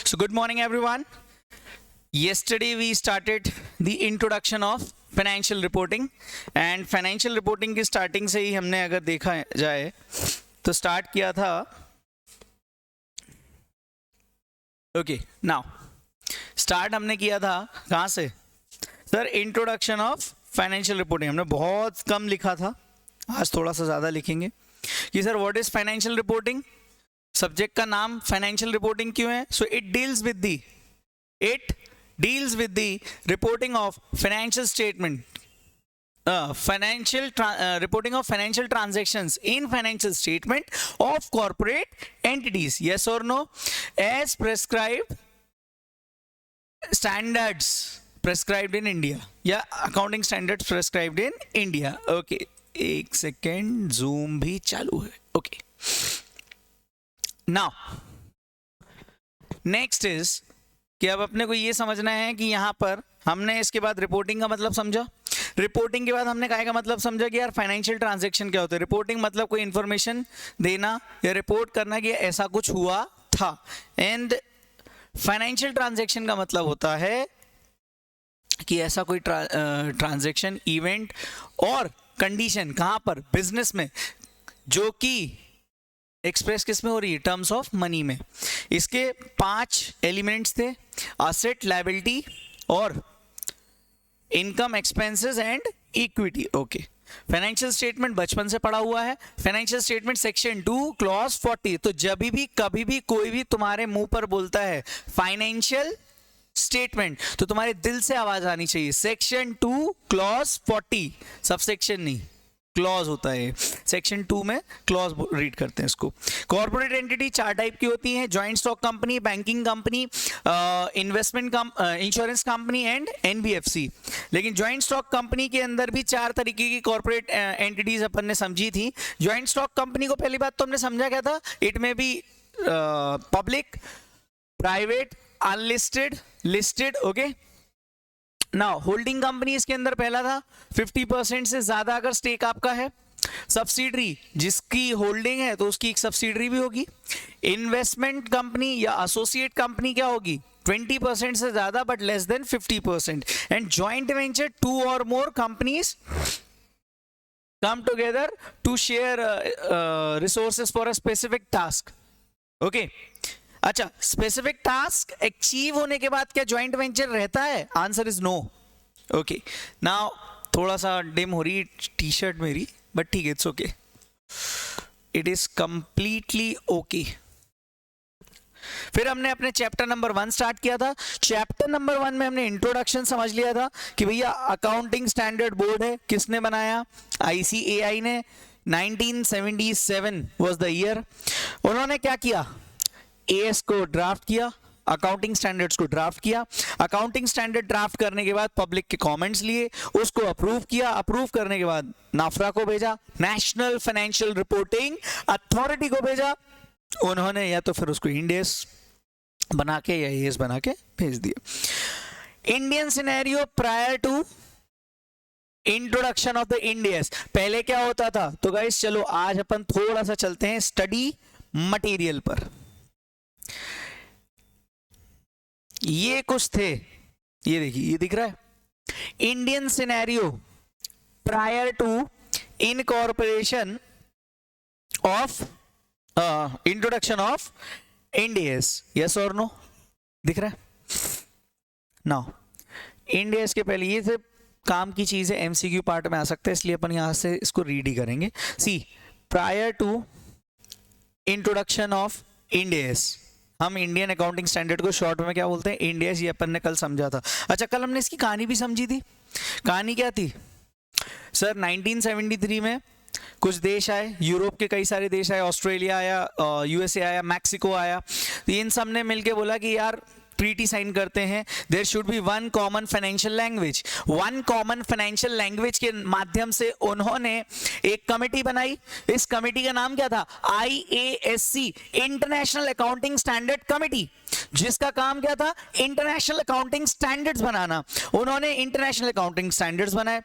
So good morning everyone. Yesterday we started the introduction of financial reporting and financial reporting की starting से ही हमने अगर देखा जाए तो start किया था. Okay, now start हमने किया था कहाँ से? Sir introduction of financial reporting हमने बहुत कम लिखा था, आज थोड़ा सा ज़्यादा लिखेंगे कि sir what is financial reporting. Subject का नाम फाइनेंशियल रिपोर्टिंग क्यों है? So it deals with the reporting of financial statement, reporting of financial transactions in financial statement of corporate entities. Yes or no? As prescribed standards prescribed in India. या accounting standards prescribed in India. Okay, एक second, zoom भी चालू है. Okay. Now, next is कि अब अपने को ये समझना है कि यहाँ पर हमने इसके बाद रिपोर्टिंग का मतलब समझा. रिपोर्टिंग के बाद हमने काय का मतलब समझा कि यार फाइनेंशियल ट्रांजैक्शन क्या होता है. रिपोर्टिंग मतलब कोई इंफॉर्मेशन देना या रिपोर्ट करना कि ऐसा कुछ हुआ था. एंड फाइनेंशियल ट्रांजैक्शन का मतलब होता है कि ऐसा कोई ट्रांजैक्शन, इवेंट और कंडीशन कहाँ पर, बिजनेस में, जो कि एक्सप्रेस किस में हो रही है, टर्म्स ऑफ मनी में. इसके 5 एलिमेंट्स थे: असेट, लायबिलिटी और income, expenses and equity. Okay, financial statement बचपन से पढ़ा हुआ है. Financial statement section 2 clause 40. तो जब भी कभी भी कोई भी तुम्हारे मुंह पर बोलता है फाइनेंशियल स्टेटमेंट तो तुम्हारे दिल से आवाज आनी चाहिए सेक्शन 2 क्लॉज 40. सब सेक्शन नहीं, क्लॉज होता है. सेक्शन 2 में क्लॉज रीड करते हैं इसको. कॉर्पोरेट एंटिटी 4 टाइप की होती हैं: joint stock company, banking company, investment insurance company and NBFC. लेकिन जॉइंट स्टॉक कंपनी के अंदर भी 4 तरीके की कॉर्पोरेट एंटिटीज अपन ने समझी थी. जॉइंट स्टॉक कंपनी को पहली बात तो हमने समझा क्या था, it may be public, private, unlisted, listed. Okay, now holding company इसके अंदर पहला था 50% से ज्यादा अगर स्टेक आपका है. सब्सिडरी, जिसकी होल्डिंग है तो उसकी एक सब्सिडरी भी होगी. इन्वेस्टमेंट कंपनी या एसोसिएट कंपनी क्या होगी, 20% से ज्यादा but less than 50%. And joint venture, 2 और मोर companies come together to share resources for a specific task. Okay. अच्छा, स्पेसिफिक टास्क अचीव होने के बाद क्या ज्वाइंट वेंचर रहता है? Answer is no. Okay, now थोड़ा सा डिम हो रही टी शर्ट मेरी, बट ठीक है, it's okay, it is completely okay. फिर हमने अपने चैप्टर नंबर 1 स्टार्ट किया था. चैप्टर नंबर 1 में हमने इंट्रोडक्शन समझ लिया था कि भैया अकाउंटिंग स्टैंडर्ड बोर्ड है, किसने बनाया? ICAI ने. 1977 वाज द ईयर. उन्होंने क्या किया? एएस को ड्राफ्ट किया, अकाउंटिंग स्टैंडर्ड्स को ड्राफ्ट किया. अकाउंटिंग स्टैंडर्ड ड्राफ्ट करने के बाद पब्लिक के कमेंट्स लिए, उसको अप्रूव किया. अप्रूव करने के बाद नाफरा को भेजा, नेशनल फाइनेंशियल रिपोर्टिंग अथॉरिटी को भेजा. उन्होंने या तो फिर उसको इंडेस बना के या एएस बना के भेज दिया. Indian scenario prior to introduction of the Ind AS. पहले क्या होता था? तो गाइस चलो आज अपन थोड़ा सा चलते हैं स्टडी मटेरियल पर. ये कुछ थे, ये देखिए, ये दिख रहा है Indian scenario prior to incorporation of introduction of Ind AS. Yes और नो? दिख रहा है? नाउ इंडियस के पहले ये सिर्फ काम की चीज है, एमसीक्यू पार्ट में आ सकता है, इसलिए अपन यहां से इसको रीड ही करेंगे. See, prior to introduction of Ind AS, हम इंडियन अकाउंटिंग स्टैंडर्ड को शॉर्ट में क्या बोलते हैं? इंडियस. ये अपन ने कल समझा था. अच्छा, कल हमने इसकी कहानी भी समझी थी. कहानी क्या थी सर? 1973 में कुछ देश आए, यूरोप के कई सारे देश आए, ऑस्ट्रेलिया आया, यूएसए आया, मैक्सिको आया. तो इन सब ने मिलके बोला कि यार ट्रीटी साइन करते हैं, there should be one common financial language. One common financial language के माध्यम से उन्होंने एक कमेटी बनाई. इस कमेटी का नाम क्या था? IASC, international accounting standard committee, जिसका काम क्या था? इंटरनेशनल अकाउंटिंग स्टैंडर्ड्स बनाना. उन्होंने इंटरनेशनल अकाउंटिंग स्टैंडर्ड्स बनाए.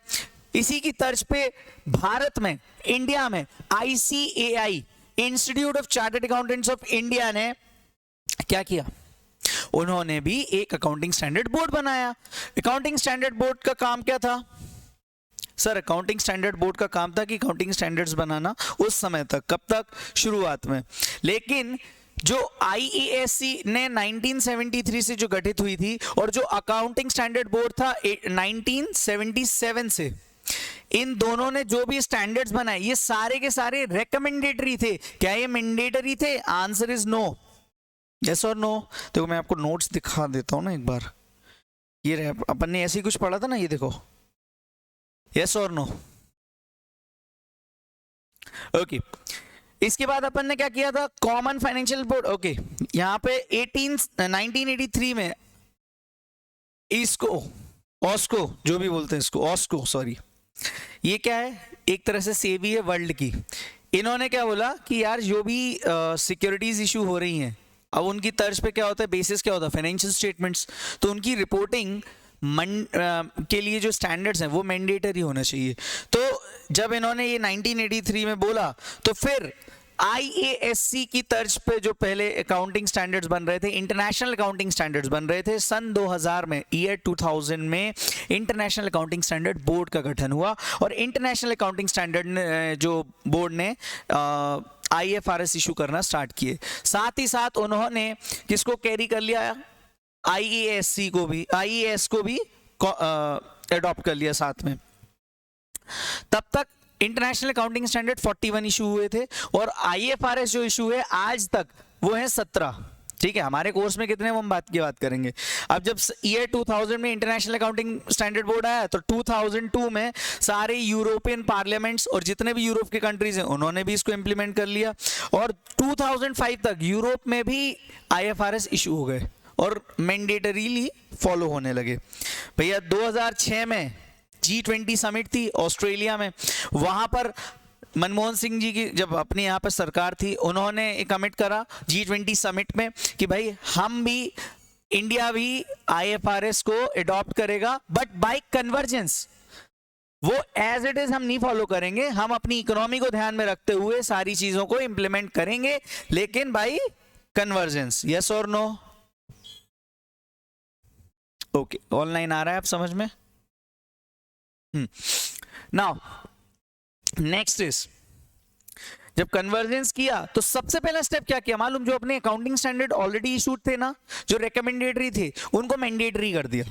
इसी की तर्ज पे भारत में, इंडिया में ICAI, institute of chartered accountants of India ने क्या किया? उन्होंने भी एक अकाउंटिंग स्टैंडर्ड बोर्ड बनाया। अकाउंटिंग स्टैंडर्ड बोर्ड का काम क्या था सर? अकाउंटिंग स्टैंडर्ड बोर्ड का काम था कि अकाउंटिंग स्टैंडर्ड्स बनाना उस समय तक। कब तक? शुरुआत में। लेकिन जो IESC ने 1973 से जो गठित हुई थी और जो अकाउंटिंग स्टैंडर्ड बोर्ड था 1977 से, इन दोनों ने जो भी स्टैंडर्ड्स बनाए ये सारे के सारे रेकमेंडेटरी थे। क्या ये मैंडेटरी थे? Answer is no. यस और नो? देखो मैं आपको नोट्स दिखा देता हूं ना एक बार। ये अपन ने ऐसे ही कुछ पढ़ा था ना, ये देखो। यस और नो? ओके। इसके बाद अपन ने क्या किया था? Common financial board. ओके, यहां पे 1983 में इसको ऑस्को, जो भी बोलते हैं इसको, ऑस्को सॉरी, ये क्या है? एक तरह से सेबी है वर्ल्ड की। इन्होंने क्या बोला कि यार जो भी सिक्योरिटीज इशू हो रही हैं, अब उनकी तर्ज पे क्या होता है, बेसिस क्या होता है? Financial statements. तो उनकी रिपोर्टिंग के लिए जो स्टैंडर्ड्स हैं वो मैंडेटरी होना चाहिए। तो जब इन्होंने ये 1983 में बोला तो फिर IASC की तर्ज पे जो पहले अकाउंटिंग स्टैंडर्ड्स बन रहे थे, इंटरनेशनल अकाउंटिंग स्टैंडर्ड्स बन रहे थे, सन 2000 में, ईयर 2000 में इंटरनेशनल अकाउंटिंग स्टैंडर्ड बोर्ड का गठन हुआ। और इंटरनेशनल अकाउंटिंग स्टैंडर्ड जो बोर्ड ने IFRS इशू करना स्टार्ट किए। साथ ही साथ उन्होंने किसको कैरी कर लिया? IAS को भी अडॉप्ट कर लिया साथ में। तब तक इंटरनेशनल अकाउंटिंग स्टैंडर्ड 41 इशू हुए थे और IFRS जो इशू है आज तक वो है 17। ठीक है, हमारे कोर्स में कितने, वो हम बात करेंगे। अब जब ईयर 2000 में इंटरनेशनल अकाउंटिंग स्टैंडर्ड बोर्ड आया तो 2002 में सारे यूरोपियन पार्लियामेंट्स और जितने भी यूरोप के कंट्रीज हैं उन्होंने भी इसको इंप्लीमेंट कर लिया। और 2005 तक यूरोप में भी IFRS इशू हो गए और मैंडेटरीली फॉलो होने लगे। भैया 2006 में G20 समिट थी ऑस्ट्रेलिया में। वहां पर मनमोहन सिंह जी की जब अपने यहाँ पर सरकार थी, उन्होंने एक कमिट करा G20 समिट में कि भाई हम भी, इंडिया भी IFRS को अडॉप्ट करेगा, बट बाय कन्वर्जेंस। वो एज इट इज हम नहीं फॉलो करेंगे, हम अपनी इकोनॉमी को ध्यान में रखते हुए सारी चीजों को इंप्लीमेंट करेंगे, लेकिन बाय कन्वर्जेंस। यस और नो? ओके, ऑनलाइन आ रहा है आप समझ में? नाउ नेक्स्ट इज, जब कन्वर्जेंस किया तो सबसे पहला स्टेप क्या किया मालूम? जो अपने अकाउंटिंग स्टैंडर्ड ऑलरेडी इशूड थे ना, जो रिकमेंडेटरी थे, उनको मैंडेटरी कर दिया।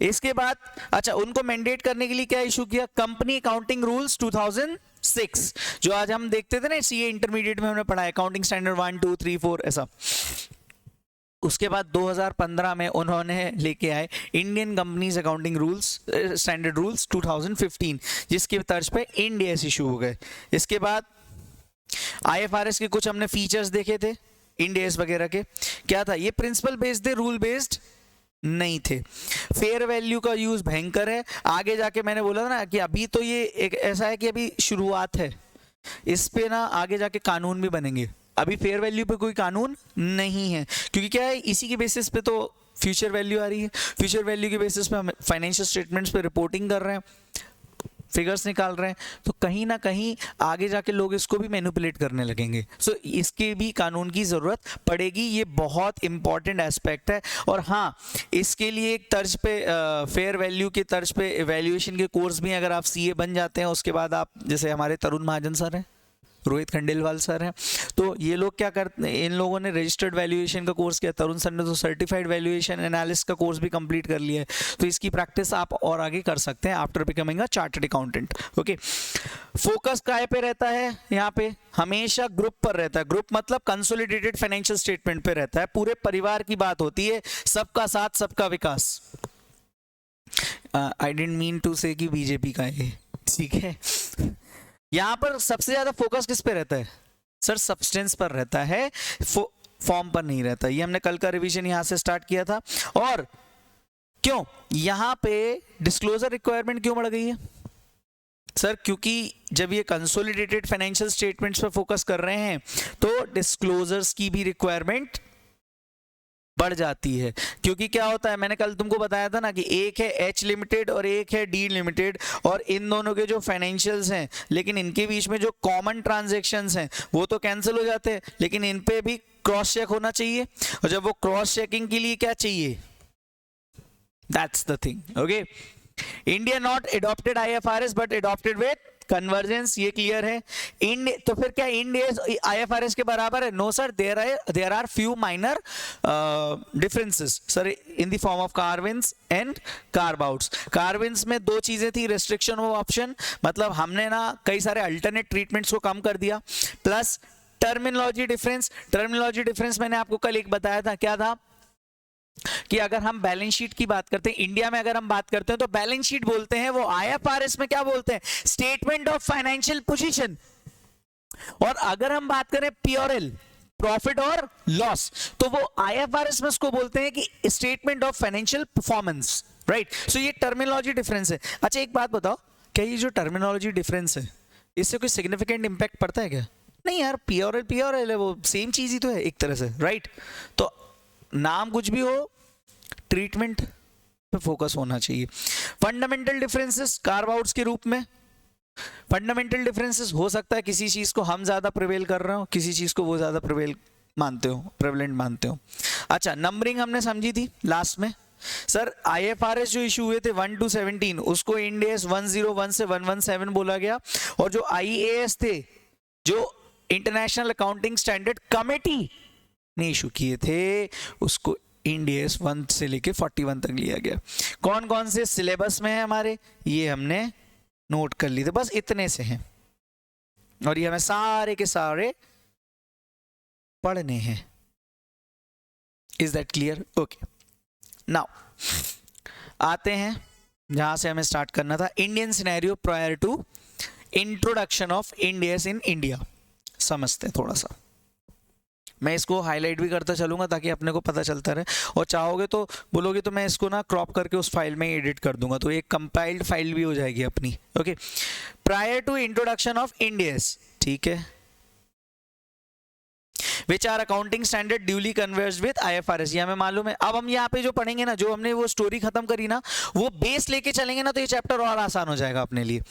इसके बाद अच्छा, उनको मैंडेट करने के लिए क्या इशू किया? कंपनी अकाउंटिंग रूल्स 2006, जो आज हम देखते थे ना CA इंटरमीडिएट में हमने पढ़ा, अकाउंटिंग स्टैंडर्ड 1 2 3 4 ऐसा। उसके बाद 2015 में उन्होंने लेके आए Indian companies accounting rules standard rules 2015, जिसके तर्ज पे इंड AS इशू हो गए। इसके बाद IFRS के कुछ हमने फीचर्स देखे थे इंड AS वगैरह के। क्या था? ये प्रिंसिपल बेस्ड थे, रूल बेस्ड नहीं थे। फेयर वैल्यू का यूज भयंकर है। आगे जाके मैंने बोला था ना कि अभी तो ये एक ऐसा है कि अभी शुरुआत है, इस पे ना आगे जाके कानून भी बनेंगे। अभी फेयर वैल्यू पे कोई कानून नहीं है, क्योंकि क्या है, इसी के बेसिस पे तो फ्यूचर वैल्यू आ रही है। फ्यूचर वैल्यू के बेसिस पे हम फाइनेंशियल स्टेटमेंट्स पे रिपोर्टिंग कर रहे हैं, फिगर्स निकाल रहे हैं, तो कहीं ना कहीं आगे जाके लोग इसको भी मैनिपुलेट करने लगेंगे। सो इसके भी कानून की ज़रूरत पड़ेगी। ये बहुत इंपॉर्टेंट एस्पेक्ट है। और हाँ, इसके लिए एक तर्ज पे फेयर वैल्यू के तर्ज पे एवेल्युएशन के कोर्स भी, अगर आप CA बन जाते हैं, उसके बाद आप, जैसे हमारे तरुण महाजन सर हैं, रोहित खंडेलवाल सर हैं, तो ये लोग क्या करते हैं, इन लोगों ने रजिस्टर्ड वैल्यूएशन का कोर्स किया। तरुण सर ने तो सर्टिफाइड वैल्यूएशन एनालिस्ट का कोर्स भी कंप्लीट कर लिया है। तो इसकी प्रैक्टिस आप और आगे कर सकते हैं after becoming a chartered accountant. Okay, focus काय पे रहता है? यहाँ पे हमेशा ग्रुप पर रहता है। ग्रुप मतलब कंसोलिडेटेड फाइनेंशियल स्टेटमेंट पे रहता है। पूरे परिवार की बात होती है, सबका साथ सबका विकास। आई डिडंट मीन टू से कि बीजेपी का है, ठीक है। यहां पर सबसे ज्यादा फोकस किस पे रहता है सर? सब्सटेंस पर रहता है, फॉर्म पर नहीं रहता। ये हमने कल का रिवीजन यहां से स्टार्ट किया था। और क्यों यहां पे डिस्क्लोजर रिक्वायरमेंट क्यों बढ़ गई है सर? क्योंकि जब ये कंसोलिडेटेड फाइनेंशियल स्टेटमेंट्स पर फोकस कर रहे हैं तो डिस्क्लोजर्स की भी रिक्वायरमेंट बढ़ जाती है। क्योंकि क्या होता है, मैंने कल तुमको बताया था ना कि एक है एच लिमिटेड और एक है डी लिमिटेड, और इन दोनों के जो फाइनेंशियल्स हैं, लेकिन इनके बीच में जो कॉमन ट्रांजैक्शंस हैं वो तो कैंसिल हो जाते हैं, लेकिन इन पे भी क्रॉस चेक होना चाहिए, और जब वो क्रॉस चेकिंग के लिए क्या चाहिए, that's the thing. Okay, India not adopted IFRS but adopted with convergence, ये क्लियर है। तो फिर क्या इंडिया IFRS के बराबर है? No sir, there are few minor differences sir in the form of carve ins and carve outs. Carve ins में दो चीजें थी, रेस्ट्रिक्शन ऑफ ऑप्शन, मतलब हमने ना कई सारे अल्टरनेट ट्रीटमेंट्स को कम कर दिया, plus terminology difference. Terminology difference मैंने आपको कल एक बताया था, क्या था कि अगर हम बैलेंस शीट की बात करते हैं, इंडिया में अगर हम बात करते हैं तो बैलेंस शीट बोलते हैं, वो IFRS में क्या बोलते हैं, स्टेटमेंट ऑफ फाइनेंशियल पोजीशन। और अगर हम बात करें PL प्रॉफिट और लॉस, तो वो IFRS में उसको बोलते हैं कि statement of financial performance, right. So ये टर्मिनोलॉजी डिफरेंस है। अच्छा एक बात बताओ, क्या ये जो टर्मिनोलॉजी डिफरेंस है इससे कोई सिग्निफिकेंट इंपैक्ट पड़ता है क्या? नहीं यार, PL है, वो सेम चीज ही तो है एक तरह से, राइट। तो नाम कुछ भी हो, ट्रीटमेंट पे फोकस होना चाहिए। फंडामेंटल डिफरेंसेस कार्व आउट्स के रूप में, फंडामेंटल डिफरेंसेस हो सकता है किसी चीज को हम ज्यादा प्रिवेल कर रहे हो, किसी चीज को वो ज्यादा प्रिवेलेंट मानते हो। अच्छा, नंबरिंग हमने समझी थी लास्ट में। सर IFRS जो इशू हुए थे 1 to 17, उसको इंड AS 101 से 117 बोला गया, और जो IAS थे, जो इंटरनेशनल अकाउंटिंग स्टैंडर्ड कमेटी ने इशू किए थे, उसको इंड AS 1 से लेके 41 तक लिया गया। कौन कौन से सिलेबस में है हमारे, ये हमने नोट कर लिए थे, बस इतने से हैं, और ये हमें सारे के सारे पढ़ने हैं। Is that clear? Okay, now आते हैं जहां से हमें स्टार्ट करना था, Indian scenario prior to introduction of Ind AS in India. समझते हैं थोड़ा सा, मैं इसको हाईलाइट भी करता चलूंगा ताकि अपने को पता चलता रहे, और चाहोगे तो बोलोगे तो मैं इसको ना क्रॉप करके उस फाइल में एडिट कर दूंगा, तो एक कंपाइल्ड फाइल भी हो जाएगी अपनी। Okay, prior to introduction of Ind AS, ठीक है, which are accounting standard duly converged with IFRS, ये हमें मालूम है। अब हम यहाँ पे जो पढ़ेंगे ना, जो हमने वो स्टोरी खत्म करी ना, वो बेस लेके चलेंगे ना, तो ये चैप्टर और आसान हो जाएगा अपने लिए।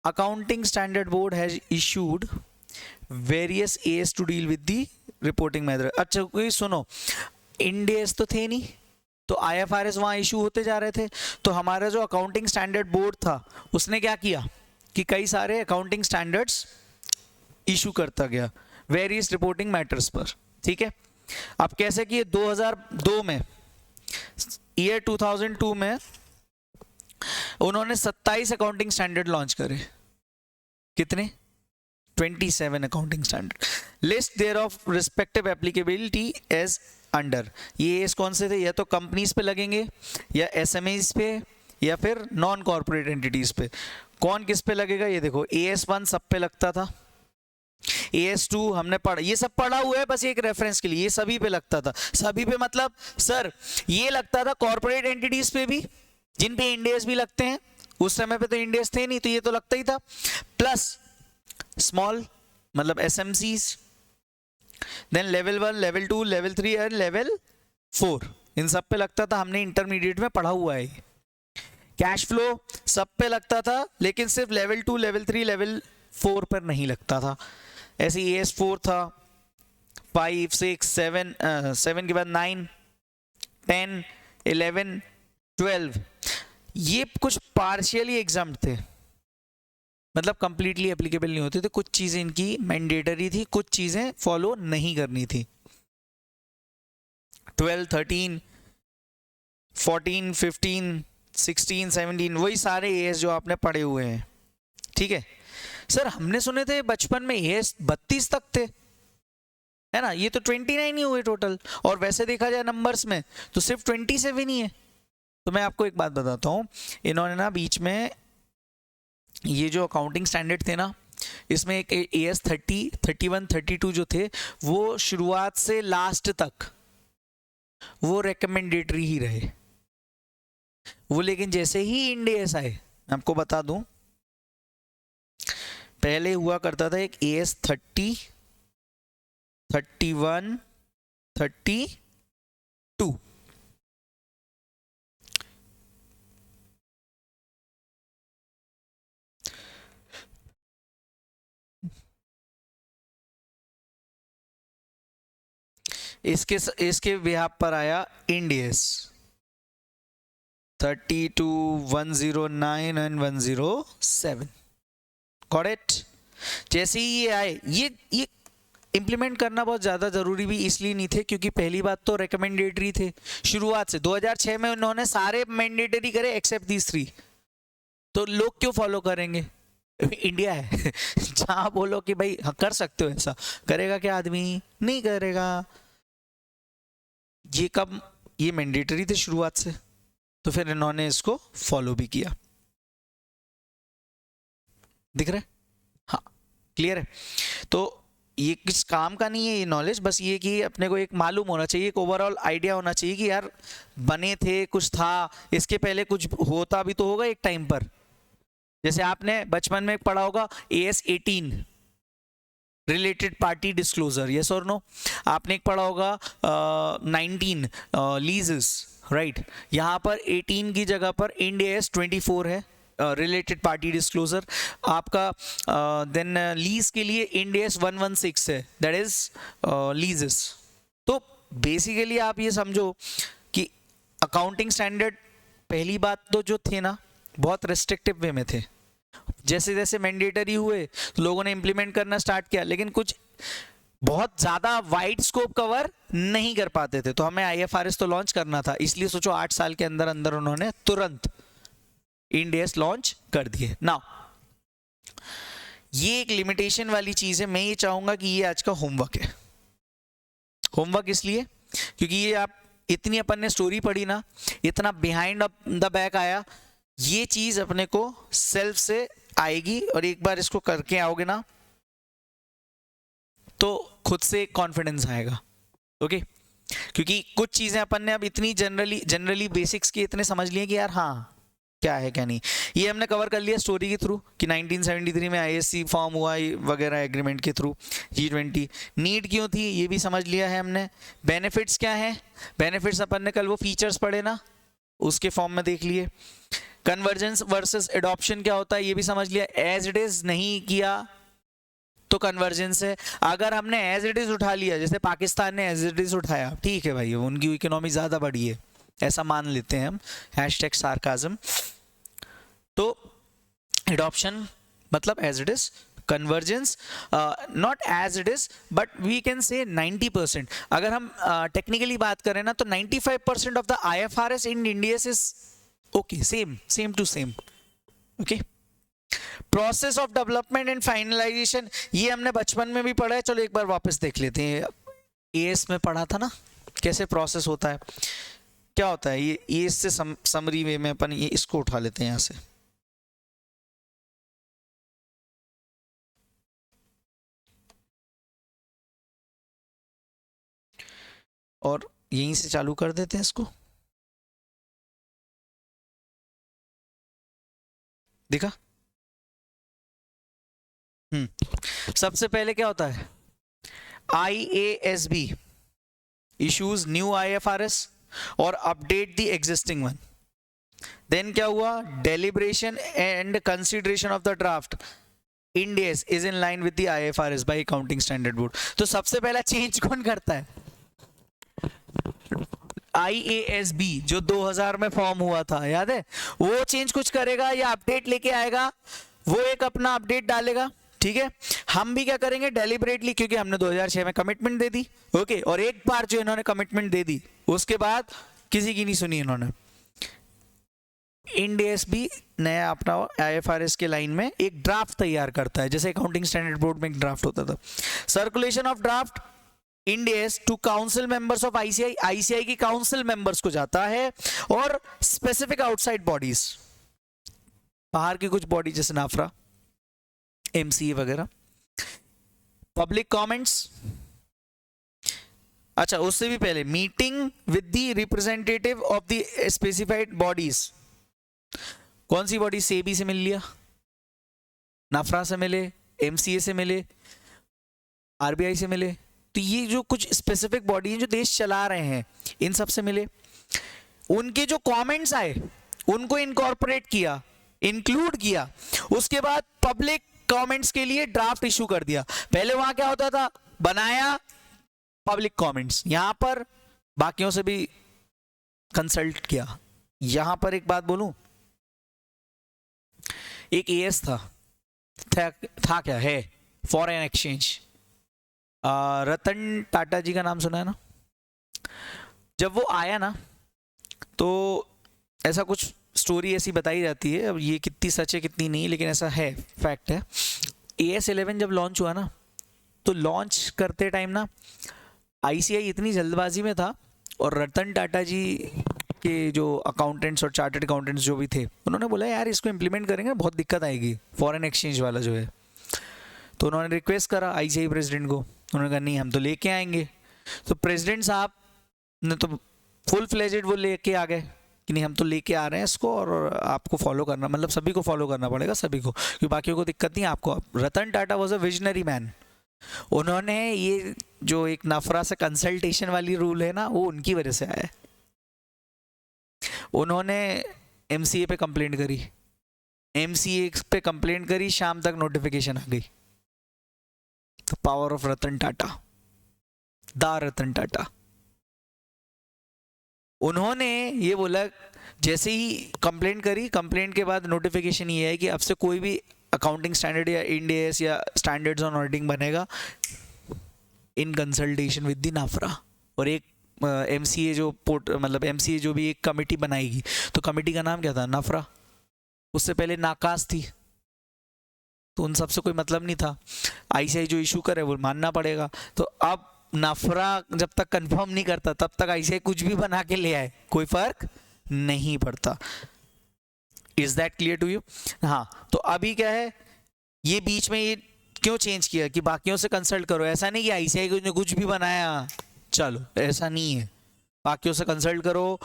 Accounting standard board has issued various AS to deal with the reporting method. अच्छा कोई सुनो, इंड AS तो थे नहीं, तो IFRS वहां इशू होते जा रहे थे, तो हमारा जो अकाउंटिंग स्टैंडर्ड बोर्ड था उसने क्या किया कि कई सारे अकाउंटिंग स्टैंडर्ड्स इशू करता गया वेरियस रिपोर्टिंग मैटर्स पर, ठीक है। अब कैसे कि 2002 में, ईयर 2002 में उन्होंने 27 अकाउंटिंग स्टैंडर्ड लॉन्च करे। कितने? 27 accounting standard. List thereof respective applicability as under. ये कौन से थे? या तो कंपनीज पे लगेंगे, या SMEs पे, या फिर नॉन कॉर्पोरेट एंटिटीज पे। कौन किस पे लगेगा ये देखो, AS1 सब पे लगता था, AS2 हमने पढ़ा, ये सब पढ़ा हुआ है बस एक रेफरेंस के लिए, ये सभी पे लगता था। सभी पे मतलब सर ये लगता था कॉर्पोरेट एंटिटीज पे भी, जिन पे इंड AS भी लगते हैं, उस समय पे तो इंड AS थे नहीं, तो ये तो लगता ही था, प्लस स्मॉल मतलब SMCs, then level 1, level 2, level 3 और लेवल 4, इन सब पे लगता था, हमने इंटरमीडिएट में पढ़ा हुआ है। कैश फ्लो सब पे लगता था, लेकिन सिर्फ लेवल 2, लेवल 3, लेवल 4 पर नहीं लगता था। ऐसे AS4 था, 5, 6, 7 के बाद 9, 10, 11, 12, ये कुछ पार्शियली एग्जाम्ड थे, मतलब कंप्लीटली एप्लीकेबल नहीं होते थे। कुछ चीजें इनकी मैंडेटरी थी, कुछ चीजें फॉलो नहीं करनी थी। 12, 13, 14, 15, 16, 17, वही सारे AS जो आपने पढ़े हुए हैं, ठीक है। सर हमने सुने थे बचपन में AS 32 तक थे, है ना, ये तो 29 ही हुए टोटल, और वैसे देखा जाए नंबर्स में तो सिर्फ 27 ही है। तो मैं आपको एक बात बताता हूँ, इन्होंने ना बीच में ये जो अकाउंटिंग स्टैंडर्ड थे ना, इसमें एक AS 30, 31, 32 जो थे, वो शुरुआत से लास्ट तक वो रिकमेंडेटरी ही रहे वो, लेकिन जैसे ही इंड AS आए, आपको बता दूं, पहले हुआ करता था एक AS 30, 31, 32 इसके बिहाफ पर आया इंडियस 32, 109 एंड 107। Got it? जैसे ही ये आए, ये इंप्लीमेंट करना बहुत ज़्यादा ज़रूरी भी इसलिए नहीं थे क्योंकि पहली बात तो रिकमेंडेटरी थे शुरुआत से। 2006 में उन्होंने सारे मैंडेटरी करे एक्सेप्ट दीज 3, तो लोग क्यों फॉलो करेंगे? इंडिया है जहाँ बोलो कि भाई हाँ कर सकते हो ऐसा, करेगा क्या आदमी? नहीं करेगा। ये मैंडेटरी थे शुरुआत से, तो फिर इन्होंने इसको फॉलो भी किया। दिख रहा है? हाँ, क्लियर है? तो ये किस काम का नहीं है ये नॉलेज, बस ये कि अपने को एक मालूम होना चाहिए, एक ओवरऑल आइडिया होना चाहिए कि यार बने थे, कुछ था, इसके पहले कुछ होता भी तो होगा एक टाइम पर। जैसे आपने बचपन में पढ़ा होगा AS 18 related party disclosure, yes और नो? आपने एक पढ़ा होगा 19 लीजेस, राइट? यहाँ पर 18 की जगह पर इंड AS 24 है रिलेटेड पार्टी डिस्क्लोजर आपका। देन लीज के लिए इंड AS 116 है, दैट इज लीजेस। तो बेसिकली आप ये समझो कि अकाउंटिंग स्टैंडर्ड पहली बात तो जो थे ना बहुत रेस्ट्रिक्टिव वे में थे। जैसे जैसे मैंडेटरी हुए लोगों ने इंप्लीमेंट करना स्टार्ट किया, लेकिन कुछ बहुत ज़्यादा वाइड स्कोप कवर नहीं कर पाते थे। तो हमें IFRS तो लॉन्च करना था, इसलिए सोचो 8 साल के अंदर अंदर उन्होंने तुरंत इंड AS लॉन्च कर दिए। नाउ ये एक लिमिटेशन वाली चीज़ है, मैं ये चाहूँगा कि ये आज का होमवर्क है। होमवर्क इसलिए क्योंकि ये आप इतनी अपन ने स्टोरी पढ़ी ना, इतना बिहाइंड द बैक आया, ये चीज अपने को सेल्फ से आएगी और एक बार इसको करके आओगे ना तो खुद से कॉन्फिडेंस आएगा। ओके? क्योंकि कुछ चीजें अपन ने अब इतनी जनरली बेसिक्स की इतने समझ लिए कि यार हाँ क्या है क्या नहीं। ये हमने कवर कर लिया स्टोरी के थ्रू कि 1973 में ISC फॉर्म हुआ वगैरह एग्रीमेंट के थ्रू। G20 नीड क्यों थी ये भी समझ लिया है हमने। बेनिफिट्स क्या है? बेनिफिट्स अपन ने कल वो फीचर्स पढ़े ना, उसके फॉर्म में देख लिए। कन्वर्जेंस वर्सेस एडॉप्शन क्या होता है ये भी समझ लिया। एज इट इज नहीं किया तो कन्वर्जेंस है। अगर हमने एज इट इज उठा लिया, जैसे पाकिस्तान ने एज इट इज उठाया, ठीक है भाई उनकी इकोनॉमी ज़्यादा बढ़ी है ऐसा मान लेते हैं हम, #sarcasm। तो एडॉप्शन मतलब as it is, convergence not as it is but we can say 90%। अगर हम टेक्निकली बात करें ना तो 95% of the IFRS in India is okay, same to same. Okay? Process of development and finalisation ये हमने बचपन में भी पढ़ा है, चलो एक बार वापस देख लेते हैं। AS में पढ़ा था ना कैसे प्रोसेस होता है, क्या होता है ये इससे समरी वे में अपन ये इसको उठा लेते हैं यहां से। और यहीं से चालू कर देते हैं इसको। देखा? सबसे पहले क्या होता है? IASB इश्यूज न्यू IFRS और update the existing one. Then क्या हुआ? Deliberation and consideration of the draft Ind AS is in line with the IFRS by accounting standard board. तो सबसे पहला चेंज कौन करता है? IASB जो 2000 में फॉर्म हुआ था, याद है? वो चेंज कुछ करेगा या अपडेट लेके आएगा, वो एक अपना अपडेट डालेगा। ठीक है? हम भी क्या करेंगे? डेलिबरेटली, क्योंकि हमने 2006 में कमिटमेंट दे दी। ओके? और एक बार जो इन्होंने कमिटमेंट दे दी उसके बाद किसी की नहीं सुनी इन्होंने। इंड AS भी नया अपना IFRS के लाइन में एक ड्राफ्ट तैयार करता है, जैसे अकाउंटिंग स्टैंडर्ड बोर्ड में एक ड्राफ्ट होता था। Circulation of draft Ind AS to council members of ICI की काउंसिल मेंबर्स को जाता है और स्पेसिफिक आउटसाइड बॉडीज, बाहर की कुछ बॉडी जैसे नाफरा, MCA वगैरह। पब्लिक कमेंट्स, अच्छा उससे भी पहले meeting with the representative of the specified bodies. कौन सी बॉडी? सेबी से मिल लिया, नाफरा से मिले, MCA से मिले, RBI से मिले। तो ये जो कुछ स्पेसिफिक बॉडी हैं जो देश चला रहे हैं इन सब से मिले, उनके जो कमेंट्स आए उनको इनकॉर्पोरेट किया, इंक्लूड किया। उसके बाद पब्लिक कमेंट्स के लिए ड्राफ्ट इशू कर दिया। पहले वहां क्या होता था? बनाया, पब्लिक कमेंट्स, यहां पर बाकियों से भी कंसल्ट किया। यहां पर एक बात बोलूं, एक एएस था क्या है, फॉरेन एक्सचेंज, रतन टाटा जी का नाम सुना है ना? जब वो आया ना तो ऐसा कुछ स्टोरी ऐसी बताई जाती है, अब ये कितनी सच है कितनी नहीं, लेकिन ऐसा है, फैक्ट है। AS11 जब लॉन्च हुआ ना, तो लॉन्च करते टाइम ना ICI इतनी जल्दबाजी में था, और रतन टाटा जी के जो अकाउंटेंट्स और चार्टर्ड अकाउंटेंट्स जो भी थे, उन्होंने बोला यार इसको इम्प्लीमेंट करेंगे बहुत दिक्कत आएगी, फॉरेन एक्सचेंज वाला जो है। तो उन्होंने रिक्वेस्ट करा ICI प्रेसिडेंट को, उन्होंने कहा नहीं हम तो लेके आएंगे। तो प्रेसिडेंट साहब ने तो फुल फ्लेजेड वो लेके आ गए कि नहीं हम तो लेके आ रहे हैं इसको, और आपको फॉलो करना, मतलब सभी को फॉलो करना पड़ेगा, सभी को, क्योंकि बाकियों को दिक्कत नहीं आपको। Ratan Tata was a visionary man, उन्होंने ये जो एक नफरा से कंसल्टेशन वाली रूल है ना, वो उनकी वजह से आया है। उन्होंने MCA पे कंप्लेंट करी, MCA पे कंप्लेंट करी, शाम तक नोटिफिकेशन आ गई। The power of Ratan Tata, the Ratan Tata. उन्होंने ये बोला, जैसे ही कंप्लेंट करी, कंप्लेंट के बाद नोटिफिकेशन ये है कि अब से कोई भी अकाउंटिंग स्टैंडर्ड या इंड AS या स्टैंडर्ड्स ऑन ऑडिटिंग बनेगा इन कंसल्टेशन विद द नाफरा। और एक MCA जो मतलब MCA जो भी एक कमेटी बनाएगी, तो कमेटी का नाम क्या था? नाफरा। उससे पहले नाकास थी, तो उन सबसे कोई मतलब नहीं था। ICI जो इशू करे वो मानना पड़ेगा। तो अब नाफरा जब तक कंफर्म नहीं करता तब तक ICI कुछ भी बना के ले आए, कोई फर्क नहीं पड़ता। Is that clear to you? हाँ, तो अभी क्या है, ये बीच में ये क्यों चेंज किया कि बाकियों से कंसल्ट करो? ऐसा नहीं कि ICI ने कुछ भी बनाया चलो, ऐसा नहीं है। बाकियों से कंसल्ट करो,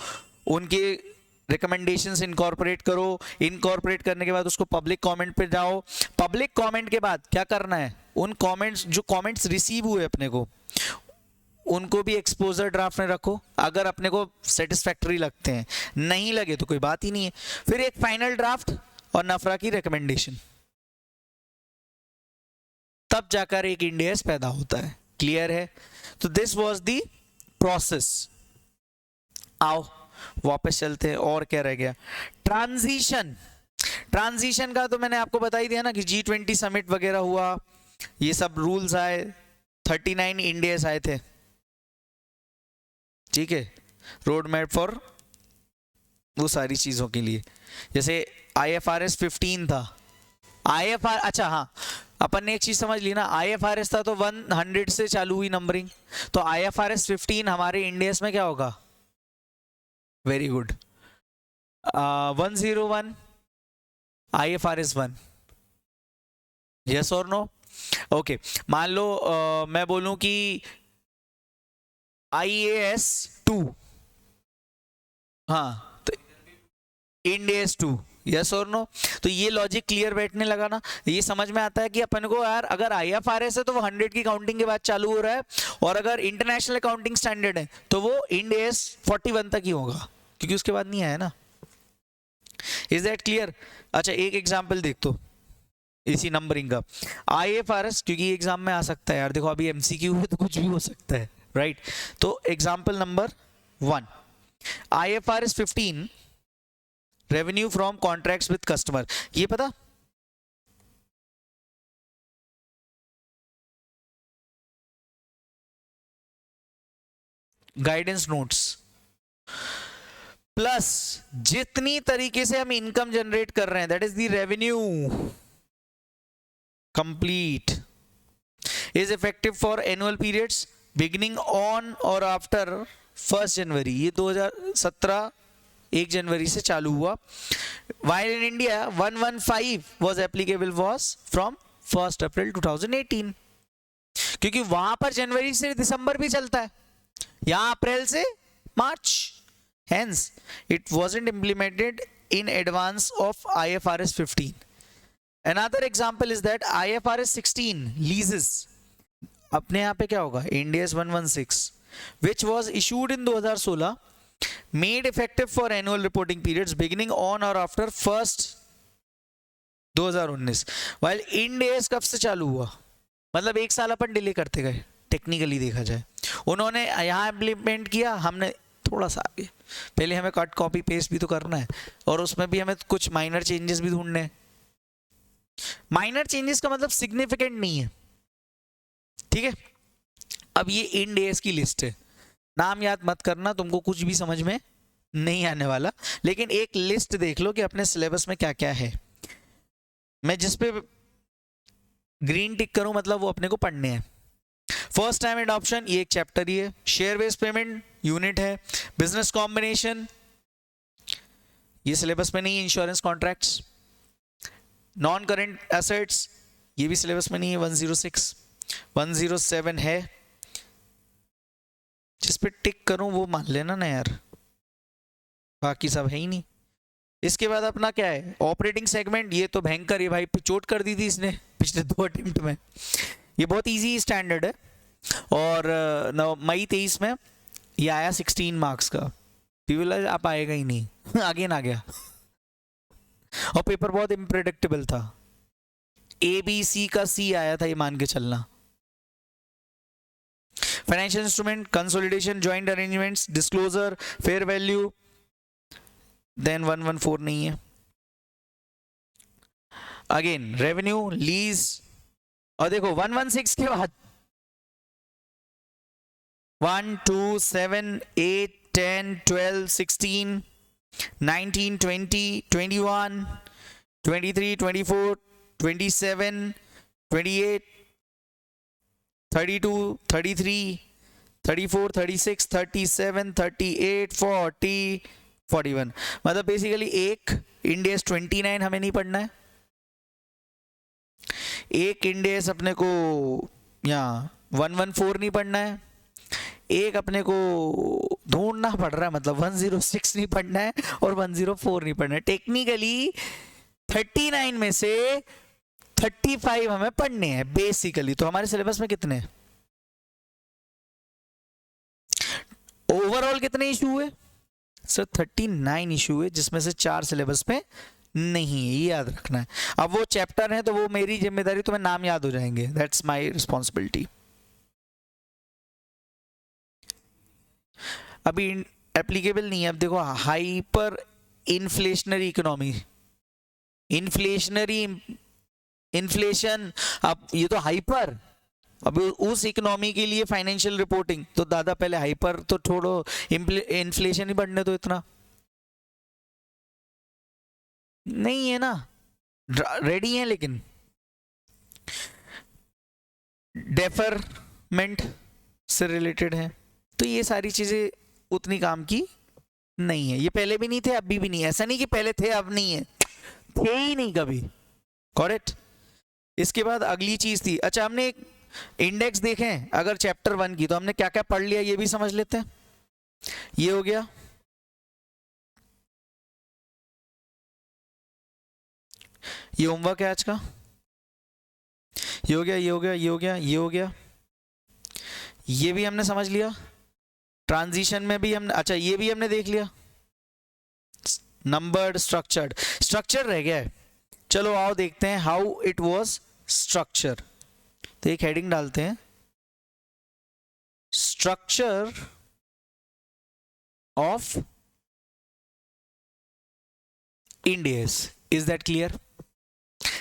उनके रिकमेंडेशंस इनकॉर्पोरेट करो, इनकॉर्पोरेट करने के बाद उसको पब्लिक कमेंट पे जाओ। पब्लिक कमेंट के बाद क्या करना है, उन कमेंट्स जो कमेंट्स रिसीव हुए अपने को, उनको भी एक्सपोजर ड्राफ्ट में रखो, अगर अपने को सेटिस्फैक्टरी लगते हैं, नहीं लगे तो कोई बात ही नहीं है। फिर एक फाइनल ड्राफ्ट और नफरा की रिकमेंडेशन, तब जाकर एक इंड AS पैदा होता है। क्लियर है? तो दिस वाज द प्रोसेस। आओ वापस चलते हैं, और क्या रह गया? ट्रांजिशन। ट्रांजिशन का तो मैंने आपको बता ही दिया ना कि G20 समिट वगैरह हुआ, ये सब रूल्स आए, 39 इंड AS आए थे, ठीक है, रोड मैप फॉर वो सारी चीजों के लिए। जैसे IFRS 15 था, अच्छा हाँ, अपन ने एक चीज समझ ली ना, IFRS था तो 100 से चालू हुई नंबरिंग, तो IFRS 15 हमारे इंड AS में क्या होगा? वेरी गुड, 101 IFRS 1, यस और नो? ओके, मान लो मैं बोलूं कि IAS 2, हाँ, तो इंड AS 2, यस और नो? तो ये लॉजिक क्लियर बैठने लगा ना, ये समझ में आता है कि अपन को यार अगर IFRS है तो वो 100 की काउंटिंग के बाद चालू हो रहा है, और अगर इंटरनेशनल अकाउंटिंग स्टैंडर्ड है तो वो इंड AS 41 तक ही होगा, क्योंकि उसके बाद नहीं आया ना। Is that clear? अच्छा, एक एग्जाम्पल देख तो इसी नंबरिंग का, IFRS, क्योंकि एग्जाम में आ सकता है यार, देखो अभी MCQ है तो कुछ भी हो सकता है, राइट? तो example number 1, IFRS 15 revenue from contracts with customer, ये पता? गाइडेंस नोट्स प्लस जितनी तरीके से हम इनकम जनरेट कर रहे हैं, that is the revenue complete, is effective for annual periods beginning on और आफ्टर 1 जनवरी। ये 2017 1 जनवरी से चालू हुआ। While in India 115 was applicable was from 1st April 2018, क्योंकि वहां पर जनवरी से दिसंबर भी चलता है, यहां अप्रैल से मार्च, hence it wasn't implemented in advance of IFRS 15. Another example is that IFRS 16 leases, अपने यहाँ पे क्या होगा, end AS 116 which was issued in 2016 made effective for annual reporting periods beginning on or after 1st 2019, while Ind AS कब से चालू हुआ? मतलब 1 साल अपन डिले करते गए, टेक्निकली देखा जाए। उन्होंने यहाँ इम्प्लीमेंट किया, हमने थोड़ा सा आगे, पहले हमें कट कॉपी पेस्ट भी तो करना है और उसमें भी हमें कुछ माइनर चेंजेस भी ढूंढने हैं। माइनर चेंजेस का मतलब सिग्निफिकेंट नहीं है, ठीक है। अब ये इंड एएस की लिस्ट है, नाम याद मत करना, तुमको कुछ भी समझ में नहीं आने वाला, लेकिन एक लिस्ट देख लो कि अपने सिलेबस में क्या क्या है। मैं जिस पे ग्रीन टिक करूं मतलब वो अपने को पढ़ने हैं। फर्स्ट टाइम एडॉप्शन, ये एक चैप्टर ही है। शेयर बेस्ड पेमेंट यूनिट है। बिजनेस कॉम्बिनेशन, ये सिलेबस में नहीं है। Insurance contracts, non current assets, ये भी सिलेबस में नहीं है। 106 107 है, जिस पे टिक करूं वो मान लेना ना यार, बाकी सब है ही नहीं। इसके बाद अपना क्या है, ऑपरेटिंग सेगमेंट, ये तो भयंकर, ये भाई चोट कर दी थी इसने पिछले 2 अटेम्प्ट में। ये बहुत इजी स्टैंडर्ड है और मई 23 में ये आया 16 मार्क्स का। पीवीएल आप आएगा ही नहीं आगे ना गया और पेपर बहुत इम्प्रेडिक्टेबल था। ABC का C आया था, ये मान के चलना। Financial instrument, consolidation, joint arrangements, disclosure, fair value, then 114 नहीं है। अगेन रेवेन्यू, लीज, और देखो 116 के बाद 1 2 7 8 10 12 16 19 20 21 23 24 27 28 32 33 34 36 37 38 40 41, मतलब बेसिकली एक इंडेस 29 हमें नहीं पढ़ना है, एक इंडेस अपने को यहाँ 114 नहीं पढ़ना है, एक अपने को ढूंढना पड़ रहा है, मतलब 106 नहीं पढ़ना है और 104 नहीं पढ़ना है। टेक्निकली 39 में से 35 हमें पढ़ने हैं बेसिकली। तो हमारे सिलेबस में कितने ओवरऑल कितने इशू हुए सर? 39 इशू है, जिसमें से 4 सिलेबस पे नहीं है, ये याद रखना है। अब वो चैप्टर है तो वो मेरी जिम्मेदारी, तुम्हें नाम याद हो जाएंगे, दैट्स माय रिस्पॉन्सिबिलिटी। अभी एप्लीकेबल नहीं है। अब देखो हाइपर इन्फ्लेशनरी इकोनॉमी, इन्फ्लेशन, अब ये तो हाइपर, अब उस इकोनॉमी के लिए फाइनेंशियल रिपोर्टिंग, तो दादा पहले हाइपर तो छोड़ो, इन्फ्लेशन ही बढ़ने दो, इतना नहीं है ना, रेडी है लेकिन डेफरमेंट से रिलेटेड है। तो ये सारी चीजें उतनी काम की नहीं है, ये पहले भी नहीं थे अभी भी नहीं है, ऐसा नहीं कि पहले थे अब नहीं है, थे ही नहीं कभी, करेक्ट। इसके बाद अगली चीज थी, अच्छा हमने एक इंडेक्स देखें अगर चैप्टर 1 की, तो हमने क्या क्या पढ़ लिया ये भी समझ लेते हैं। ये हो गया, ये होमवर्क है आज का, ये हो गया, ये हो गया, ये हो गया, ये हो गया, ये भी हमने समझ लिया। ट्रांजिशन में भी हमने, अच्छा ये भी हमने देख लिया। नंबर्ड, स्ट्रक्चर्ड, स्ट्रक्चर रह गया है। चलो आओ देखते हैं हाउ इट वाज स्ट्रक्चर। तो एक हेडिंग डालते हैं, structure of Indians. Is that clear?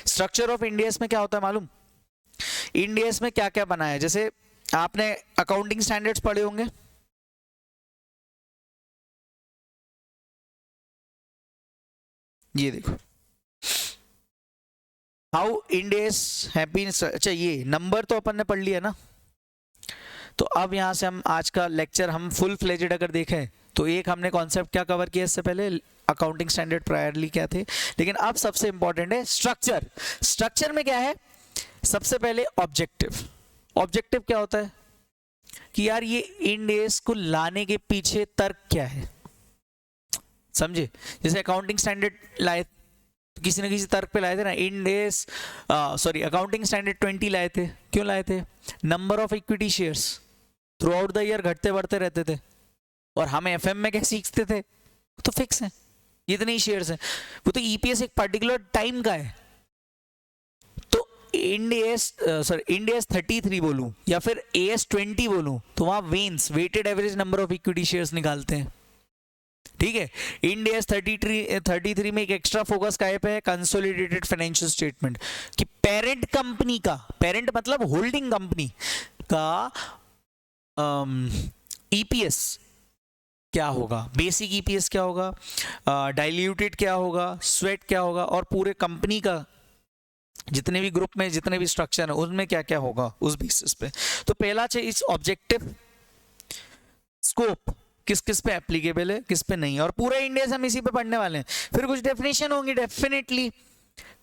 Structure of Indians में क्या होता है मालूम? इंडियस में क्या क्या बना है, जैसे आपने अकाउंटिंग स्टैंडर्ड्स पढ़े होंगे, ये देखो हाउ इंडियस हैव बीन। अच्छा ये नंबर तो अपन ने पढ़ लिया ना, तो अब यहां से हम आज का लेक्चर हम फुल फ्लेजेड अगर देखें तो एक हमने कॉन्सेप्ट क्या कवर किया इससे पहले, अकाउंटिंग स्टैंडर्ड प्रायरली क्या थे, लेकिन अब सबसे इंपॉर्टेंट है स्ट्रक्चर। स्ट्रक्चर में क्या है, सबसे पहले ऑब्जेक्टिव। ऑब्जेक्टिव क्या होता है कि यार ये इंडेस को लाने के पीछे तर्क क्या है, समझे? जैसे अकाउंटिंग स्टैंडर्ड लाए तो किसी न किसी तर्क पे लाए थे ना, इंडेस सॉरी अकाउंटिंग स्टैंडर्ड 20 लाए थे, क्यों लाए थे? Number of equity shares through out the year घटते बढ़ते रहते थे, और हम एफएम में क्या सीखते थे, तो फिक्स है इतने ही शेयर्स हैं, वो तो ईपीएस एक पर्टिकुलर टाइम का है। तो इंड एस 33 बोलूं या फिर AS 20 बोलूं, तो वहां वेन्स, weighted average number of equity shares निकालते हैं, ठीक है। इंड एस 33 में एक एक्स्ट्रा फोकस काय पे है, कंसोलिडेटेड फाइनेंशियल स्टेटमेंट, कि पेरेंट कंपनी का, पेरेंट मतलब होल्डिंग कंपनी का EPS क्या होगा, बेसिक EPS क्या होगा, डाइल्यूटेड क्या होगा, स्वेट क्या होगा, और पूरे कंपनी का जितने भी ग्रुप में जितने भी स्ट्रक्चर है उनमें क्या क्या होगा उस बेसिस पे। तो पहला चाहिए इस ऑब्जेक्टिव, स्कोप किस किस पे एप्लीकेबल है किस पे नहीं है, और पूरा इंडिया से हम इसी पे पढ़ने वाले हैं। फिर कुछ डेफिनेशन होंगी definitely,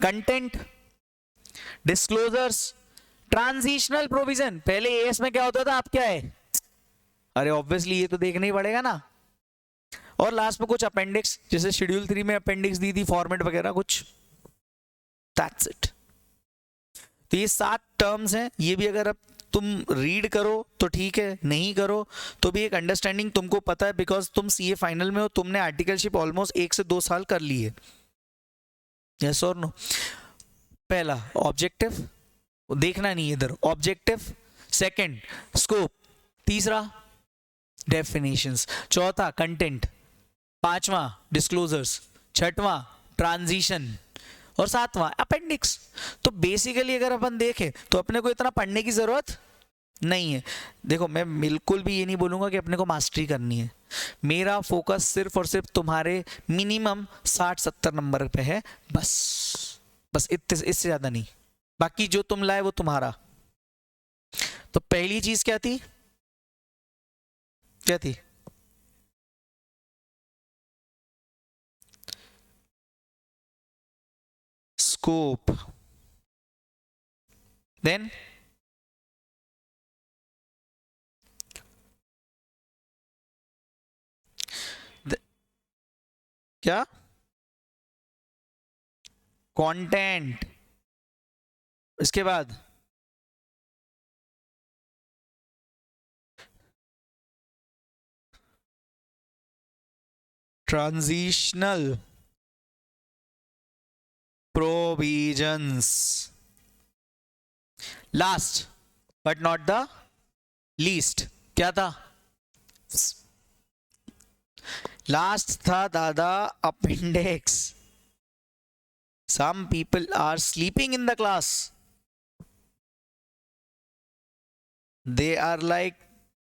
content, disclosures, transitional provision. पहले एएस में क्या होता था, अब क्या है, अरे ऑब्वियसली ये तो देखना ही पड़ेगा ना। और लास्ट में कुछ अपेंडिक्स, जैसे शेड्यूल 3 में अपेंडिक्स दी थी, फॉर्मेट वगैरह कुछ, दैट्स इट। तो ये 7 टर्म्स हैं, ये भी अगर अब तुम रीड करो तो ठीक है, नहीं करो तो भी एक अंडरस्टैंडिंग तुमको पता है, बिकॉज तुम सीए फाइनल में हो, तुमने आर्टिकलशिप ऑलमोस्ट 1 से 2 साल कर ली है, यस और नो। पहला ऑब्जेक्टिव, देखना नहीं इधर, ऑब्जेक्टिव, सेकंड स्कोप, तीसरा डेफिनेशंस, चौथा कंटेंट, पांचवा डिस्क्लोजर्स, छठवां ट्रांजिशन, और सातवां अपेंडिक्स। तो बेसिकली अगर अपन देखें तो अपने को इतना पढ़ने की जरूरत नहीं है। देखो मैं बिल्कुल भी ये नहीं बोलूंगा कि अपने को मास्टरी करनी है, मेरा फोकस सिर्फ और सिर्फ तुम्हारे मिनिमम 60-70 नंबर पे है, बस इतने, इससे ज्यादा नहीं। बाकी जो तुम लाए वो तुम्हारा। तो पहली चीज क्या थी, क्या थी, स्कोप, देन क्या, कंटेंट, इसके बाद transitional provisions, last but not the least क्या था, लास्ट था दादा appendix. Some people are sleeping in the class, they are like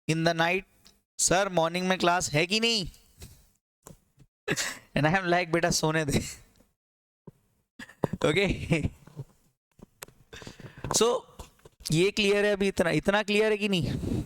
in the night, sir morning में क्लास है कि नहीं, एंड आई एम लाइक बेटा सोने दे, ओके। सो ये क्लियर है अभी, इतना इतना क्लियर है कि नहीं।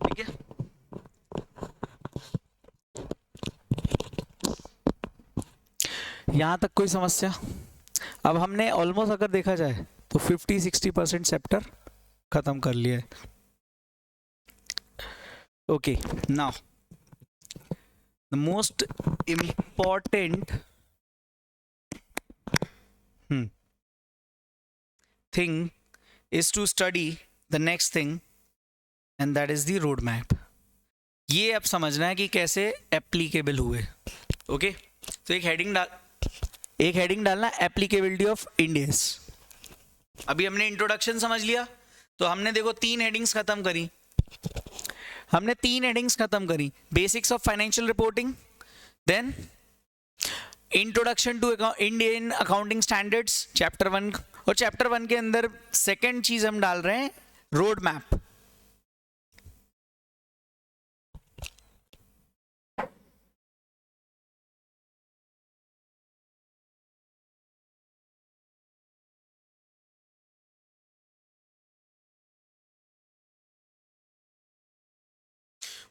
ठीक है, यहां तक कोई समस्या। अब हमने ऑलमोस्ट अगर देखा जाए तो 50-60% चैप्टर खत्म कर लिया है। Okay, now the most important thing is to study the next thing, and that is the road map. ये अब समझना है कि कैसे एप्लीकेबल हुए। ओके, तो एक हेडिंग डालना, एप्लीकेबिलिटी ऑफ इंडेस। अभी हमने इंट्रोडक्शन समझ लिया, तो हमने देखो 3 हेडिंग्स खत्म करी, basics of financial reporting, then introduction to Indian accounting standards chapter 1, और चैप्टर 1 के अंदर सेकेंड चीज हम डाल रहे हैं रोड मैप।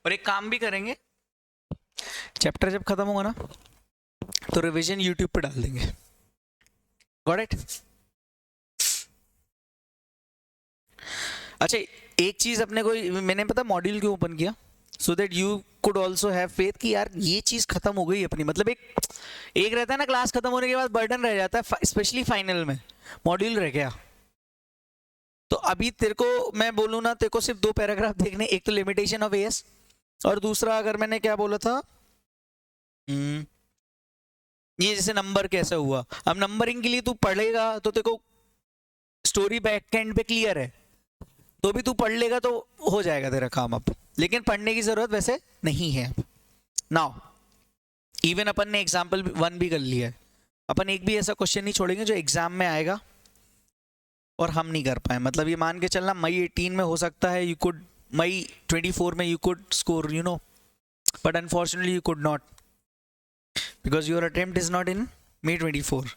और एक काम भी करेंगे, चैप्टर जब खत्म होगा ना तो रिवीजन यूट्यूब पे डाल देंगे। Got it? अच्छा, एक चीज अपने को मैंने पता मॉड्यूल क्यों ओपन किया, so that you could also have faith कि यार ये चीज खत्म हो गई अपनी, मतलब एक रहता है ना क्लास खत्म होने के बाद बर्डन रह जाता है, स्पेशली फाइनल में मॉड्यूल रह गया। तो अभी तेरे को मैं बोलूँ ना, तेरे को सिर्फ 2 पैराग्राफ देखने, एक तो लिमिटेशन ऑफ एएस और दूसरा अगर मैंने क्या बोला था, ये जैसे नंबर कैसे हुआ। अब नंबरिंग के लिए तू पढ़ेगा तो तेरे को स्टोरी बैक एंड पे क्लियर है, तो भी तू पढ़ लेगा तो हो जाएगा तेरा काम अब, लेकिन पढ़ने की जरूरत वैसे नहीं है अब। नाउ इवन अपन ने एग्जाम्पल 1 भी कर लिया है, अपन एक भी ऐसा क्वेश्चन नहीं छोड़ेंगे जो एग्जाम में आएगा और हम नहीं कर पाए। मतलब ये मान के चलना मई 18 में हो सकता है, यू कुड मई 24 में you could score, you know, but unfortunately you could not because your attempt is not in May 24।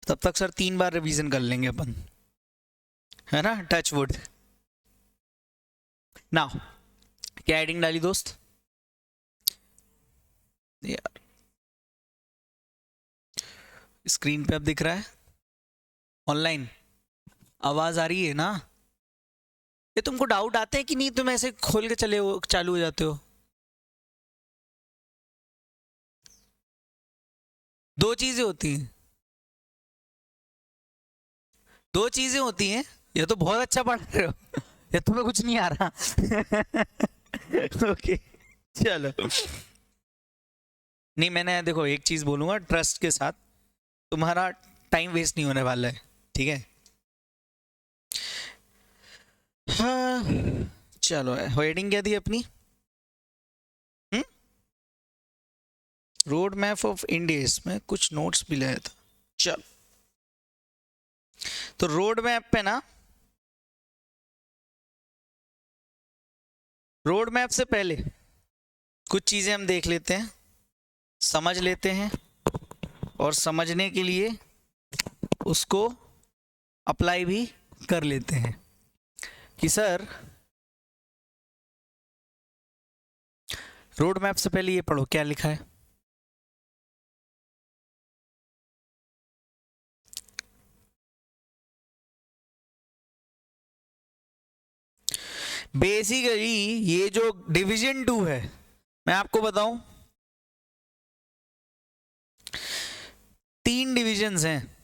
तब तक सर 3 बार रिवीजन कर लेंगे अपन, है ना, टच वुड। नाउ क्या एडिंग डाली दोस्त यार, स्क्रीन पे अब दिख रहा है, ऑनलाइन आवाज आ रही है ना? ये तुमको डाउट आते हैं कि नहीं, तुम ऐसे खोल के चालू हो जाते हो? 2 चीजें होती हैं, 2 चीजें होती हैं, ये तो बहुत अच्छा पढ़ रहे हो, ये तुम्हें कुछ नहीं आ रहा। ओके चलो, नहीं मैंने देखो एक चीज बोलूंगा ट्रस्ट के साथ, तुम्हारा टाइम वेस्ट नहीं होने वाला है, ठीक है? हाँ चलो, हेडिंग क्या थी अपनी? रोड मैप ऑफ इंडिया, इसमें कुछ नोट्स भी लाया था। चल तो रोड मैप पे ना, रोड मैप से पहले कुछ चीजें हम देख लेते हैं, समझ लेते हैं, और समझने के लिए उसको अप्लाई भी कर लेते हैं कि सर रोड मैप से पहले ये पढ़ो क्या लिखा है। बेसिकली ये जो डिवीजन 2 है, मैं आपको बताऊं 3 डिविजन्स हैं।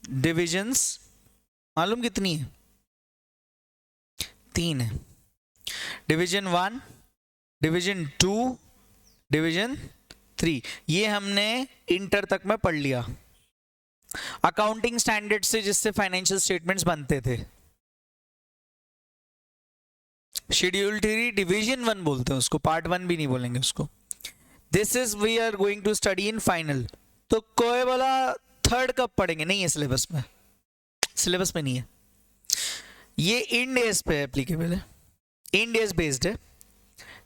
डिविजन्स मालूम कितनी है? 3 है। Division 1, division 2, division 3। ये हमने इंटर तक में पढ़ लिया, अकाउंटिंग स्टैंडर्ड से जिससे फाइनेंशियल स्टेटमेंट्स बनते थे। शेड्यूल 3 डिवीजन 1 बोलते हैं उसको, पार्ट 1 भी नहीं बोलेंगे उसको। This is we are going to study in final. तो कोई बोला 3rd कब पढ़ेंगे? नहीं है सिलेबस में, सिलेबस में नहीं है। ये इंड एस पे एप्लीकेबल है, इंड एस बेस्ड है।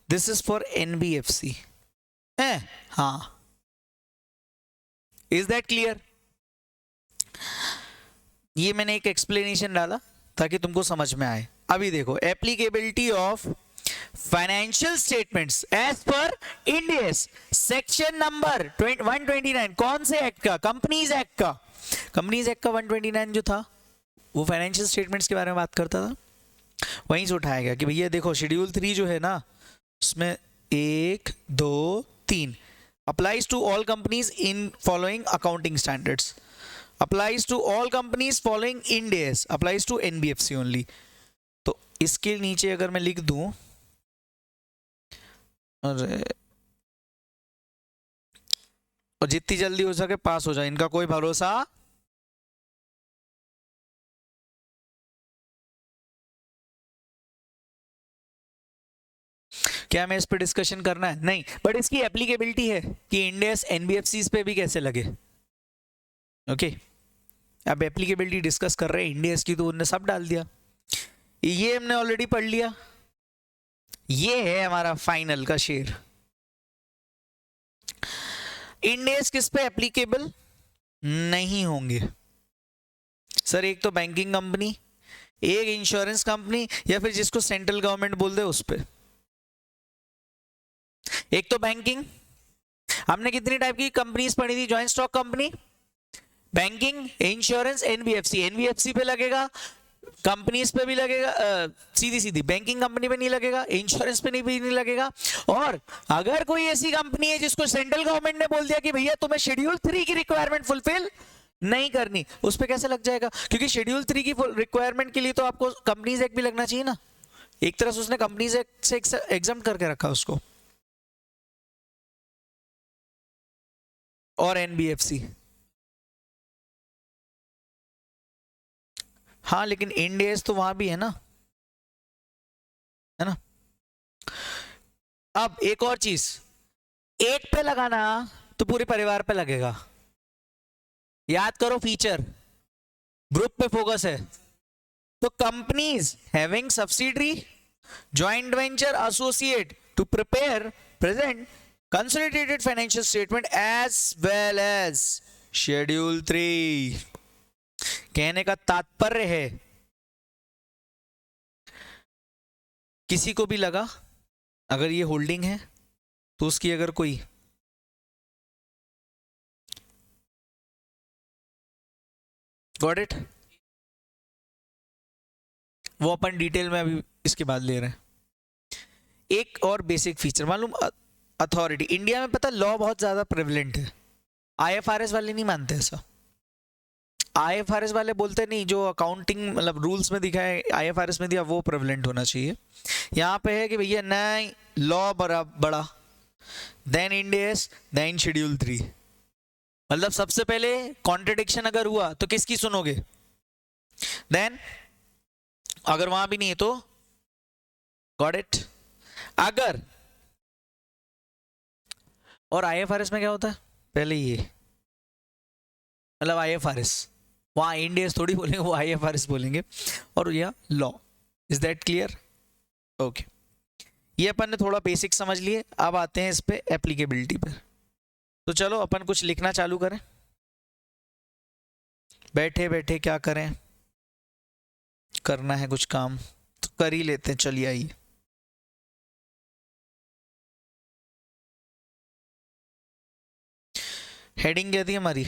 दिस इज फॉर एनबीएफसी है, हाँ। Is that clear? ये मैंने एक एक्सप्लेनेशन डाला ताकि तुमको समझ में आए। अभी देखो, applicability of financial statements as पर इंड एस, सेक्शन नंबर 129। कौन से एक्ट का? कंपनीज एक्ट का। कंपनीज एक्ट का 129 जो था वो फाइनेंशियल स्टेटमेंट्स के बारे में बात करता था। वहीं से उठाया गया कि भैया देखो शेड्यूल 3 जो है ना, उसमें 1, 2, 3 applies to all companies in following accounting standards, applies to all companies following Ind AS, applies to NBFC only. तो इसके नीचे अगर मैं लिख दूं, अरे और जितनी जल्दी हो सके पास हो जाए, इनका कोई भरोसा। क्या हमें इस पे डिस्कशन करना है? नहीं, बट इसकी एप्लीकेबिलिटी है कि इंडेस एनबीएफसी पे भी कैसे लगे। ओके, अब एप्लीकेबिलिटी डिस्कस कर रहे हैं इंडेस की, तो उन्होंने सब डाल दिया। ये हमने ऑलरेडी पढ़ लिया। ये है हमारा फाइनल का शेर। इंडेस किस पे एप्लीकेबल नहीं होंगे सर? एक तो बैंकिंग कंपनी, एक इंश्योरेंस कंपनी, या फिर जिसको सेंट्रल गवर्नमेंट बोल दे उस पे। एक तो बैंकिंग, हमने कितनी टाइप की कंपनीज पढ़ी थी? Joint stock company, banking, insurance, NBFC. NBFC पे लगेगा, कंपनीज पे भी लगेगा, सीधी सीधी बैंकिंग कंपनी पे नहीं लगेगा, इंश्योरेंस पे भी नहीं लगेगा। और अगर कोई ऐसी कंपनी है जिसको सेंट्रल गवर्नमेंट ने बोल दिया कि भैया तुम्हें शेड्यूल 3 की रिक्वायरमेंट फुलफिल नहीं करनी, उस पे कैसे लग जाएगा? क्योंकि शेड्यूल 3 की रिक्वायरमेंट के लिए तो आपको कंपनीज एक्ट भी लगना चाहिए ना। एक तरह से उसने कंपनीज एक्ट से एग्जम्प्ट करके रखा उसको। और एनबीएफसी, हाँ लेकिन इंडेस तो वहां भी है ना, है ना। अब एक और चीज, एक पे लगाना तो पूरे परिवार पे लगेगा। याद करो फीचर, ग्रुप पे फोकस है। तो companies having subsidiary, joint venture, associate to prepare present consolidated financial statement as well as schedule 3। कहने का तात्पर्य है किसी को भी लगा अगर ये होल्डिंग है तो उसकी अगर कोई गॉट इट, वो अपन डिटेल में अभी इसके बाद ले रहे हैं। एक और बेसिक फीचर मालूम, अथॉरिटी। इंडिया में पता लॉ बहुत ज्यादा प्रेवलेंट है, आईएफआरएस वाले नहीं मानते ऐसा। आईएफआरएस वाले बोलते नहीं, जो अकाउंटिंग मतलब रूल्स में दिखा है आईएफआरएस में दिया वो प्रेवलेंट होना चाहिए। यहाँ पे है कि भैया नहीं, लॉ बड़ा, देन इंडेस, देन शेड्यूल 3। मतलब सबसे पहले कॉन्ट्रडिक्शन अगर हुआ तो किसकी सुनोगे? देन अगर वहां भी नहीं है तो गॉट इट। अगर, और आईएफआरएस में क्या होता है पहले ये, मतलब आईएफआरएस, वहां इंडियस थोड़ी बोलेंगे, वो आईएफआरएस बोलेंगे। और यह law, is that clear? Okay, ये अपन ने थोड़ा बेसिक समझ लिए। अब आते हैं इस पे एप्लीकेबिलिटी पर। तो चलो अपन कुछ लिखना चालू करें। बैठे बैठे क्या करें, करना है कुछ काम तो कर ही लेते हैं। चलिए आइए, हेडिंग क्या थी हमारी?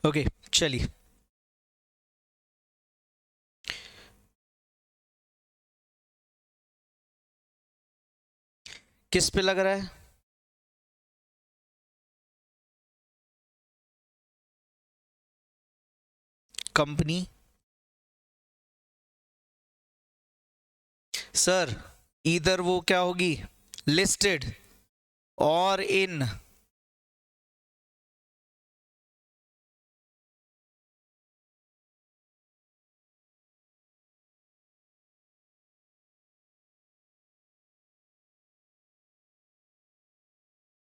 ओके चलिए, किस पे लग रहा है? कंपनी। सर इधर वो क्या होगी, लिस्टेड और इन,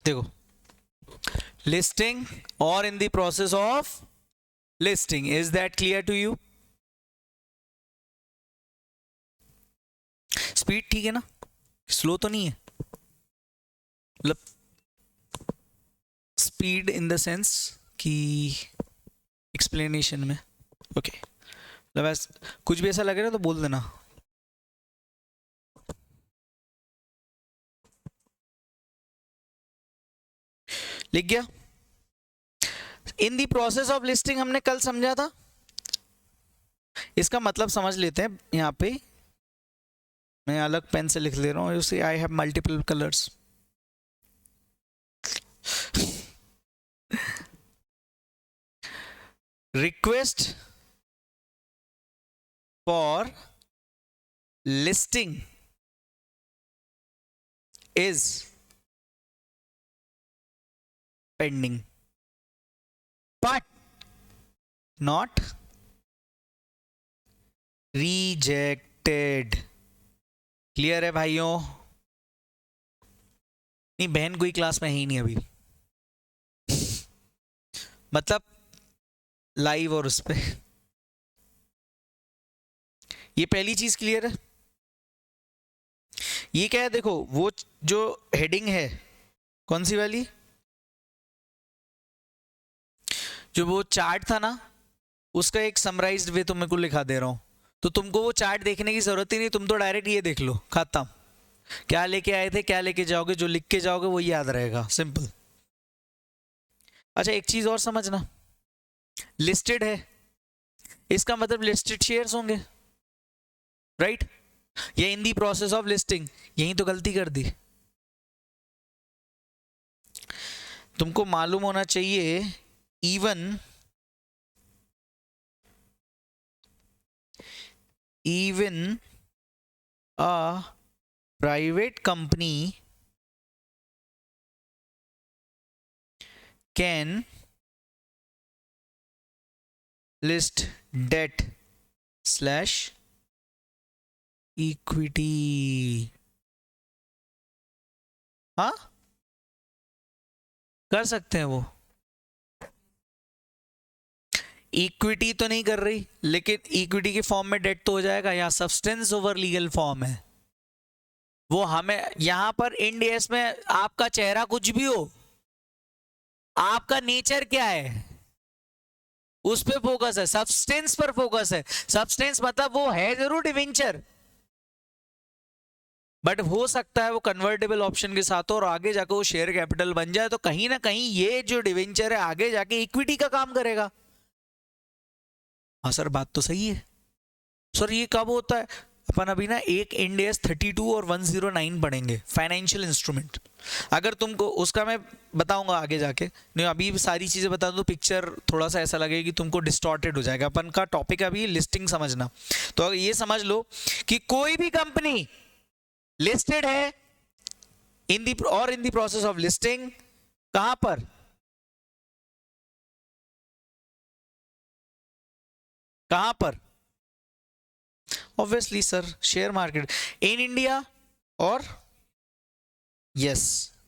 देखो लिस्टिंग और in the process of listing. Is that clear to you? Speed ठीक है ना, स्लो तो नहीं है? मतलब स्पीड इन द सेंस कि एक्सप्लेनेशन में। ओके मतलब कुछ भी ऐसा लगे ना तो बोल देना। लिख गया? इन दी प्रोसेस ऑफ लिस्टिंग हमने कल समझा था, इसका मतलब समझ लेते हैं। यहां पे मैं अलग पेन से लिख ले रहा हूं, you see I have multiple colours. Request for listing is pending but not rejected। Clear है भाइयों? नहीं, बहन कोई क्लास में है ही नहीं अभी, मतलब लाइव और उस पे। ये पहली चीज क्लियर है। ये क्या है देखो, वो जो हेडिंग है कौन सी वाली? जो वो चार्ट था ना, उसका एक समराइज्ड वे तुम मेरे को लिखा दे रहा हूं, तो तुमको वो चार्ट देखने की जरूरत ही नहीं, तुम तो डायरेक्ट ये देख लो, खत्म। क्या लेके आए थे, क्या लेके जाओगे, जो लिख के जाओगे वो याद रहेगा, सिंपल। अच्छा एक चीज और समझना, लिस्टेड है, इसका मतलब लिस्टेड शेयर्स होंगे, राइट? ये इन दी प्रोसेस ऑफ लिस्टिंग, यही तो गलती कर दी। तुमको मालूम होना चाहिए even a private company can list debt / equity। हाँ, कर सकते हैं वो। इक्विटी तो नहीं कर रही, लेकिन इक्विटी के फॉर्म में डेट तो हो जाएगा, या सब्सटेंस ओवर लीगल फॉर्म है वो। हमें यहां पर इंडिया में आपका चेहरा कुछ भी हो, आपका नेचर क्या है उस पे फोकस है, सब्सटेंस पर फोकस है। सब्सटेंस मतलब वो है जरूर डिवेंचर, बट हो सकता है वो कन्वर्टेबल ऑप्शन के साथ हो और आगे जाकर वो शेयर कैपिटल बन जाए, तो कहीं ना कहीं ये जो डिवेंचर है आगे जाके इक्विटी का काम करेगा। हाँ सर बात तो सही है सर, ये कब होता है? अपन अभी ना एक इंड AS 32 और 109 पढ़ेंगे, फाइनेंशियल इंस्ट्रूमेंट। अगर तुमको उसका मैं बताऊंगा आगे जाके, नहीं अभी सारी चीजें बता दूं तो पिक्चर थोड़ा सा ऐसा लगेगा कि तुमको डिस्टॉर्टेड हो जाएगा। अपन का टॉपिक अभी लिस्टिंग समझना, तो ये समझ लो कि कोई भी कंपनी लिस्टेड है इन दी प्रोसेस ऑफ लिस्टिंग, कहां पर? कहां पर? Obviously sir share market in India. और यस,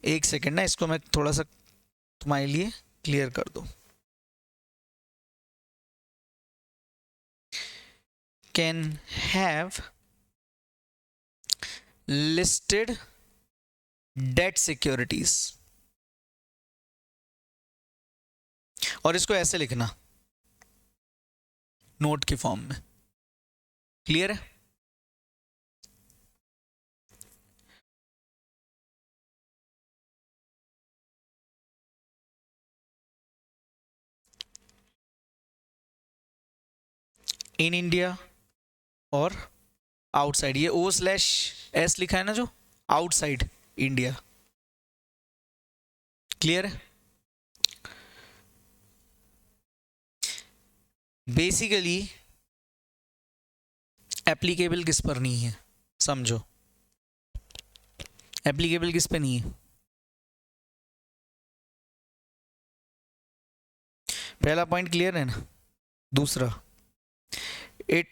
एक सेकेंड ना, इसको मैं थोड़ा सा तुम्हारे लिए क्लियर कर दूं। Can have listed debt securities, और इसको ऐसे लिखना नोट के फॉर्म में, क्लियर है? इन इंडिया और आउटसाइड, ये O/S लिखा है ना जो, आउटसाइड इंडिया, क्लियर है? बेसिकली एप्लीकेबल किस पर नहीं है, समझो, एप्लीकेबल किस पे नहीं है? पहला पॉइंट क्लियर है ना? दूसरा, it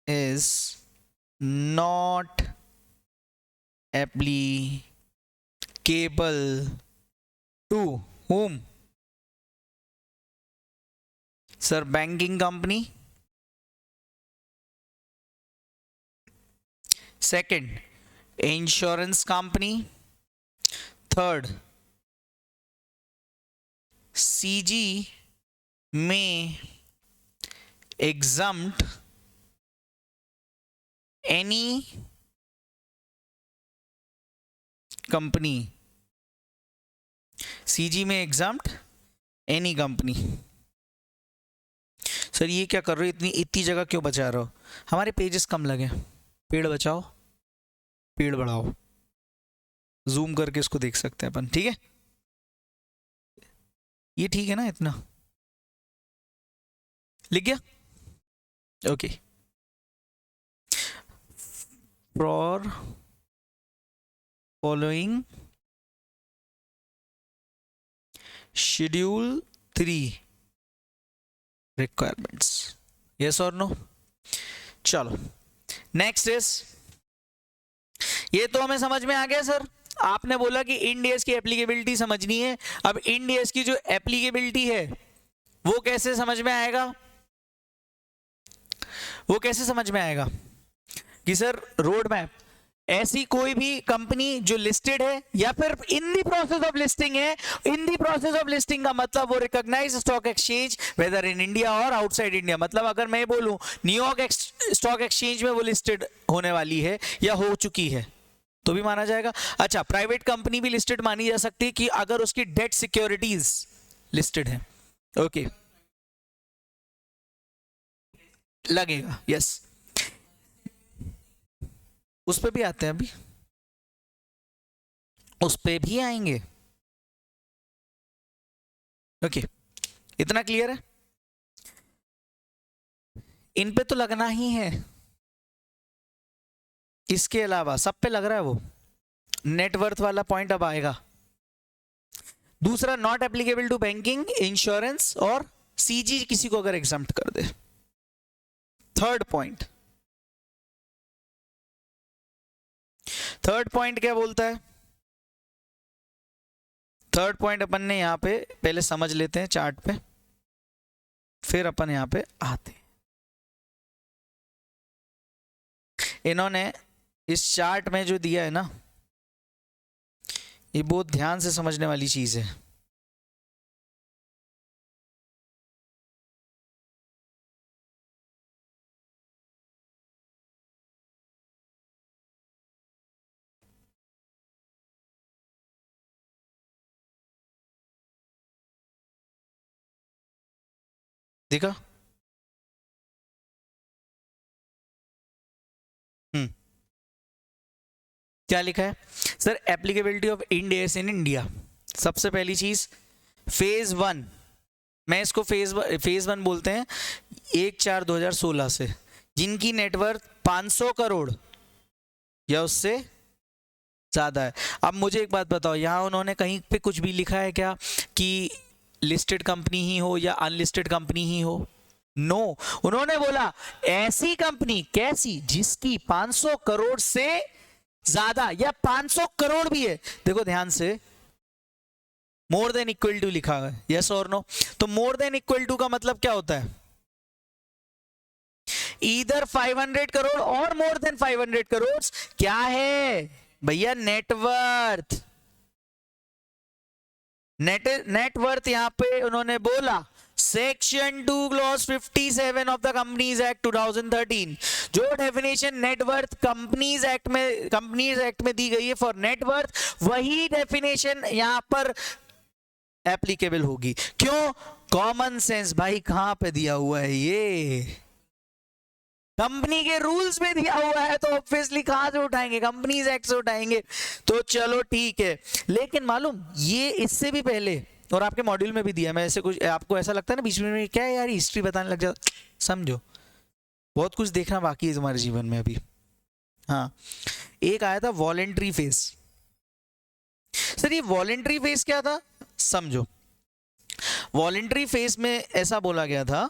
is not applicable to whom? Sir banking company, second insurance company, third CG में exempt any company, CG में exempt any company। सर ये क्या कर रहे हो, इतनी जगह क्यों बचा रहे हो? हमारे पेजेस कम लगे, पेड़ बचाओ पेड़ बढ़ाओ, जूम करके इसको देख सकते हैं अपन, ठीक है? ये ठीक है ना, इतना लिख गया? Okay. For following schedule 3 requirements, yes और नो? चलो नेक्स्ट इज, ये तो हमें समझ में आ गया सर। आपने बोला कि इंड AS की एप्लीकेबिलिटी समझनी है। अब इंड AS की जो एप्लीकेबिलिटी है वो कैसे समझ में आएगा? वो कैसे समझ में आएगा कि सर रोड मैप, ऐसी कोई भी कंपनी जो लिस्टेड है या फिर in the process of listing है, in the process of listing का मतलब वो recognize stock exchange whether in India और आउटसाइड इंडिया। मतलब अगर मैं बोलूं न्यूयॉर्क स्टॉक एक्सचेंज में वो लिस्टेड होने वाली है या हो चुकी है तो भी माना जाएगा। अच्छा, प्राइवेट कंपनी भी लिस्टेड मानी जा सकती है कि अगर उसकी डेट सिक्योरिटीज लिस्टेड है। ओके, लगेगा, यस। उस पे भी आते हैं, अभी उस पे भी आएंगे। ओके, इतना क्लियर है? इन पे तो लगना ही है, इसके अलावा सब पे लग रहा है वो। नेटवर्थ वाला पॉइंट अब आएगा। दूसरा, not applicable to banking, insurance और सीजी किसी को अगर एग्जम्प्ट कर दे। थर्ड पॉइंट, थर्ड पॉइंट क्या बोलता है? थर्ड पॉइंट अपन ने यहां पे पहले समझ लेते हैं चार्ट पे, फिर अपन यहां पे आते हैं। इन्होंने इस चार्ट में जो दिया है ना, ये बहुत ध्यान से समझने वाली चीज है। देखा? क्या लिखा है sir? Applicability of end S in India. सबसे पहली चीज फेज 1, मैं इसको फेज 1 बोलते हैं, 1/4/2016 से जिनकी नेटवर्थ 500 करोड़ या उससे ज्यादा है। अब मुझे एक बात बताओ, यहां उन्होंने कहीं पे कुछ भी लिखा है क्या कि लिस्टेड कंपनी ही हो या अनलिस्टेड कंपनी ही हो? नो, उन्होंने बोला ऐसी कंपनी, कैसी? जिसकी 500 करोड़ से ज्यादा या 500 करोड़ भी है। देखो ध्यान से, मोर देन इक्वल टू लिखा है, यस और नो? तो मोर देन इक्वल टू का मतलब क्या होता है? ईदर 500 करोड़ और मोर देन 500 करोड़। क्या है भैया? नेटवर्थ। नेटवर्थ यहां पे उन्होंने बोला section 2 clause 57 of the companies act 2013, जो डेफिनेशन नेटवर्थ कंपनीज एक्ट में दी गई है फॉर नेटवर्थ, वही डेफिनेशन यहां पर एप्लीकेबल होगी। क्यों? कॉमन सेंस भाई। कहां पे दिया हुआ है ये? कंपनी के रूल्स में दिया हुआ है, तो ऑब्वियसली कहां से उठाएंगे? कंपनीज एक्ट से उठाएंगे। तो चलो ठीक है, लेकिन मालूम ये इससे भी पहले और आपके मॉड्यूल में भी दिया। मैं ऐसे कुछ, आपको ऐसा लगता है ना बीच में क्या है यार हिस्ट्री बताने लग जाता, समझो बहुत कुछ देखना बाकी है तुम्हारे जीवन में अभी। हाँ, एक आया था वॉलेंट्री फेज। सर ये वॉलेंट्री फेज क्या था? समझो, वॉलेंट्री फेज में ऐसा बोला गया था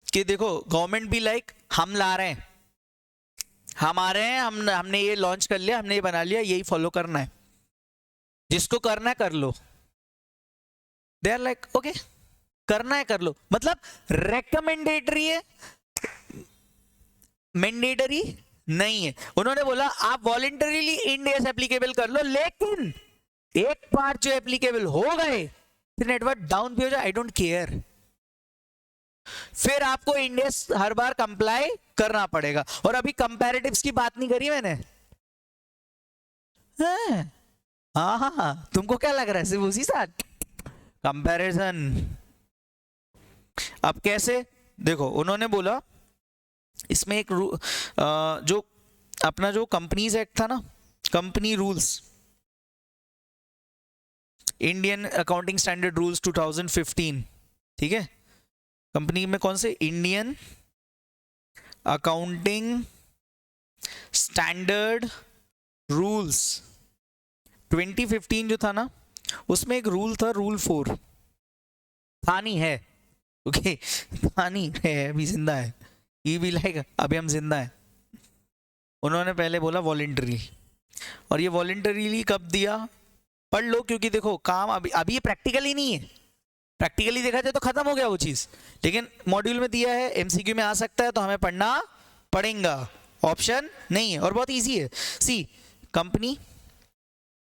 कि देखो गवर्नमेंट भी लाइक हम ला रहे हैं, हम आ रहे हैं, हमने ये लॉन्च कर लिया, हमने ये बना लिया, यही फॉलो करना है, जिसको करना है कर लो। दे आर लाइक ओके, करना है कर लो। मतलब रेकमेंडेटरी है, मैंडेटरी नहीं है। उन्होंने बोला आप वॉलेंटरीली इंड एस एप्लीकेबल कर लो, लेकिन एक पार्ट जो एप्लीकेबल हो गए फिर नेटवर्क डाउन भी हो जाए, आई डोंट केयर, फिर आपको इंड एस हर बार कंप्लाई करना पड़ेगा। और अभी कंपैरेटिव्स की बात नहीं करी मैंने। हाँ, तुमको क्या लग रहा है सिर्फ उसी साथ कंपैरिजन? अब कैसे? देखो उन्होंने बोला इसमें एक जो अपना जो कंपनीज एक्ट था ना, company rules, Indian accounting standard rules 2015, ठीक है? कंपनी में कौन से? इंडियन अकाउंटिंग स्टैंडर्ड रूल्स 2015 जो था ना, उसमें एक रूल था, रूल 4 था नहीं है, ओके था नहीं है, अभी जिंदा है, ये भी लाइक अभी हम जिंदा है। उन्होंने पहले बोला वॉलेंटरी, और ये वॉलेंटरीली कब दिया? पढ़ लो, क्योंकि देखो काम अभी ये प्रैक्टिकली नहीं है, प्रैक्टिकली देखा जाए तो खत्म हो गया वो चीज, लेकिन मॉड्यूल में दिया है, एमसीक्यू में आ सकता है, तो हमें पढ़ना पड़ेगा। ऑप्शन नहीं है और बहुत इजी है। सी, कंपनी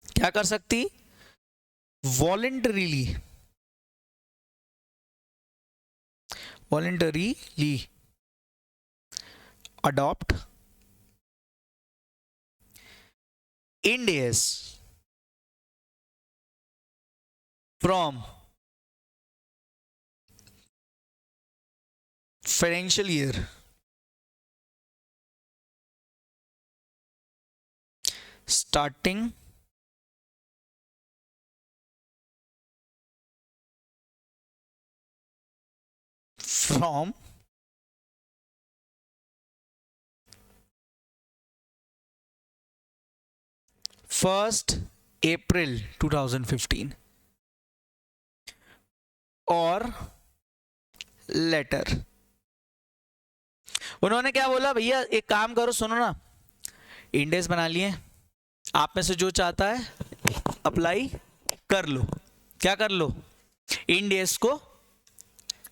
क्या कर सकती, voluntarily adopt Ind AS from financial year starting from first April 2015 और लेटर। उन्होंने क्या बोला, भैया एक काम करो, सुनो ना, Ind AS बना लिए, आप में से जो चाहता है अप्लाई कर लो। क्या कर लो, Ind AS को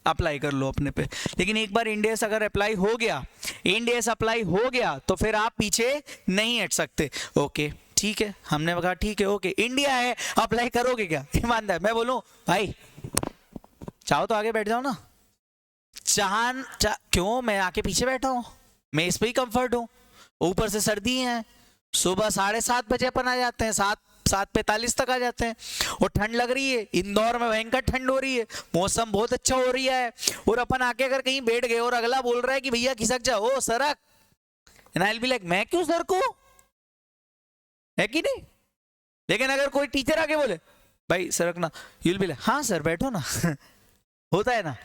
अप्लाई कर लो अपने पे। लेकिन एक बार Ind AS अगर अप्लाई हो गया, Ind AS अप्लाई हो गया तो फिर आप पीछे नहीं हट सकते। ओके ठीक है, हमने कहा ठीक है, ओके इंडिया है, अप्लाई करोगे क्या? ईमानदार मैं बोलूं भाई, चाहो तो आगे बैठ जाओ ना, क्यों मैं आके पीछे बैठा हूं, मैं इस पे ही कंफर्ट हूं। ऊपर से सर्दी है, सुबह 7:30 बजे अपन आ जाते हैं, 7:45 तक आ जाते हैं, और ठंड लग रही है, इंदौर में भयंकर ठंड हो रही है, मौसम बहुत अच्छा हो रही है, और अपन आके अगर कहीं बैठ गए और अगला बोल रहा है कि भैया खिसक जाओ, ओ सरक, and I will be like मैं क्यों सरकूं, है कि नहीं? लेकिन अगर कोई टीचर आके बोले भाई सरकना, यू विल बी लाइक हाँ सर बैठो ना होता है ना।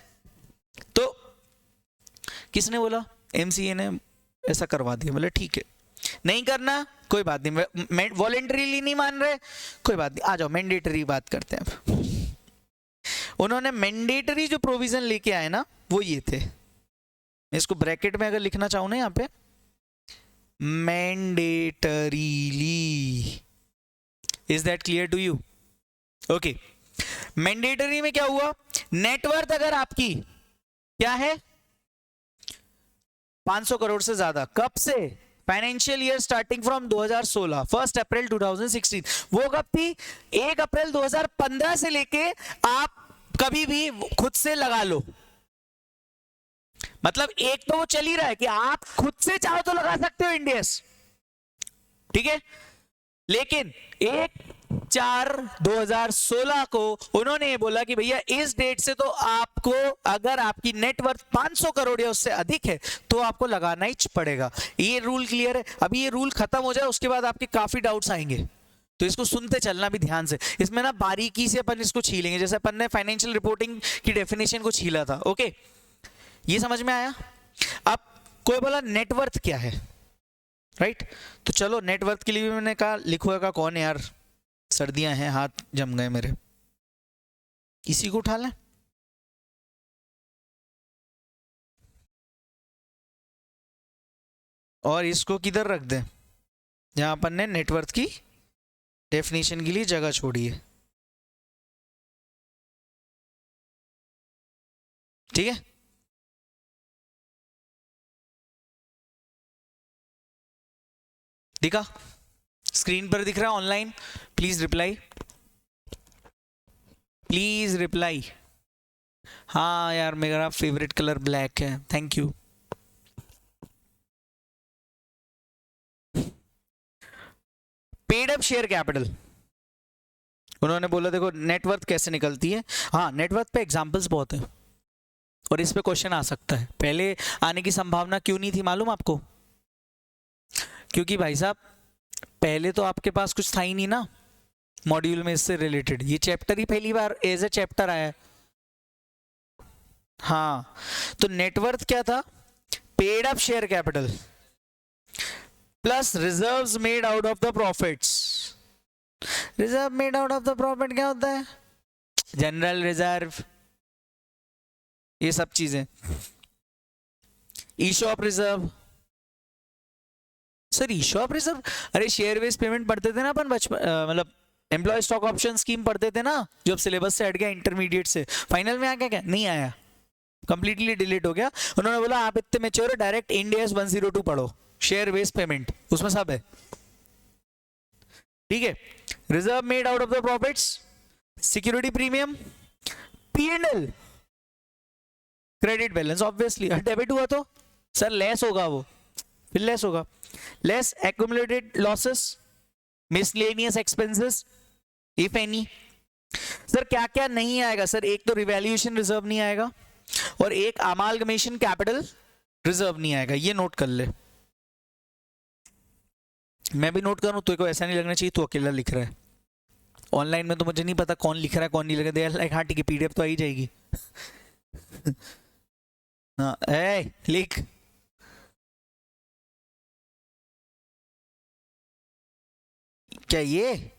तो किसने बोला, MCA ने ऐसा करवा दिया, बोले ठीक है नहीं करना कोई बात नहीं, वॉलेंटरीली नहीं मान रहे कोई बात नहीं, आ जाओ मैंडेटरी बात करते हैं। उन्होंने मैंडेटरी जो प्रोविजन लेके आए ना वो ये थे, मैं इसको ब्रैकेट में अगर लिखना चाहूं ना यहाँ पे, mandatorily, is that clear to you? Okay, mandatory में क्या हुआ, नेटवर्थ अगर आपकी क्या है 500 करोड़ से ज्यादा, कब से, financial year starting from 2016, 1 April 2016, वो कब थी, 1 अप्रैल 2015 से लेके आप कभी भी खुद से लगा लो। मतलब एक तो वो चल ही रहा है कि आप खुद से चाहो तो लगा सकते हो Ind AS, ठीक है, लेकिन 1/4/2016 को उन्होंने ये बोला कि भैया इस डेट से तो आपको, अगर आपकी नेटवर्थ 500 करोड़ या उससे अधिक है तो आपको लगाना ही पड़ेगा। ये रूल क्लियर है? अभी ये रूल खत्म हो जाए उसके बाद आपके काफी डाउट्स आएंगे, तो इसको सुनते चलना भी ध्यान से। इसमें ना बारीकी से अपन इसको छीलेंगे, जैसे अपन ने फाइनेंशियल रिपोर्टिंग की डेफिनेशन को छीला था। ओके, ये समझ में आया? अब कोई बोला नेटवर्थ क्या है, राइट? तो चलो नेटवर्थ के लिए भी मैंने कहा लिखोगा कौन है यार, सर्दियां हैं हाथ जम गए मेरे, इसी को उठा लें। और इसको किधर रख दें, जहां अपन ने नेटवर्थ की डेफिनेशन के लिए जगह छोड़ी है, ठीक है? दिखा, स्क्रीन पर दिख रहा है online? Please reply, please reply. हाँ यार मेरा फेवरेट कलर ब्लैक है, thank you. Paid up share capital, उन्होंने बोला देखो नेटवर्थ कैसे निकलती है। हाँ, नेटवर्थ पे एग्जांपल्स बहुत हैं और इस पे क्वेश्चन आ सकता है। पहले आने की संभावना क्यों नहीं थी मालूम आपको? क्योंकि भाई साहब पहले तो आपके पास कुछ था ही नहीं ना मॉड्यूल में इससे रिलेटेड, ये चैप्टर ही पहली बार एज ए चैप्टर आया है। हाँ, तो नेटवर्थ क्या था, paid up share capital plus reserves made out of the profits. Reserve made out of the profit क्या होता है, जनरल रिजर्व, ये सब चीजें। EShop reserve, sir eShop reserve, अरे शेयर बेस्ड पेमेंट पढ़ते थे ना अपन बचपन, मतलब एम्प्लॉय स्टॉक ऑप्शन स्कीम पढ़ते थे ना, जो अब सिलेबस से हट गया इंटरमीडिएट से, फाइनल में आ गया क्या? नहीं आया, कंप्लीटली डिलीट हो गया। उन्होंने बोला आप इतने मैच्योर हो, डायरेक्ट Ind AS 102 पढ़ो, शेयर बेस्ड पेमेंट, उसमें सब है, ठीक है। Reserve made out of the profits, security premium, P&L, credit balance. Obviously debit हुआ तो सर लेस होगा, वो फिर लेस होगा, less accumulated losses, miscellaneous expenses if any. Sir क्या क्या नहीं आएगा सर, एक तो रिवैल्यूएशन रिजर्व नहीं आएगा और एक अमालगमेशन कैपिटल रिजर्व नहीं आएगा, ये नोट कर ले। मैं भी नोट करूं तो को ऐसा नहीं लगना चाहिए तू अकेला लिख रहा है। ऑनलाइन में तो मुझे नहीं पता कौन लिख रहा है कौन नहीं लिख रहा है, लाइक हाँ ठीक है पीडीएफ तो आ ही जाएगी। हाँ लिख। क्या ये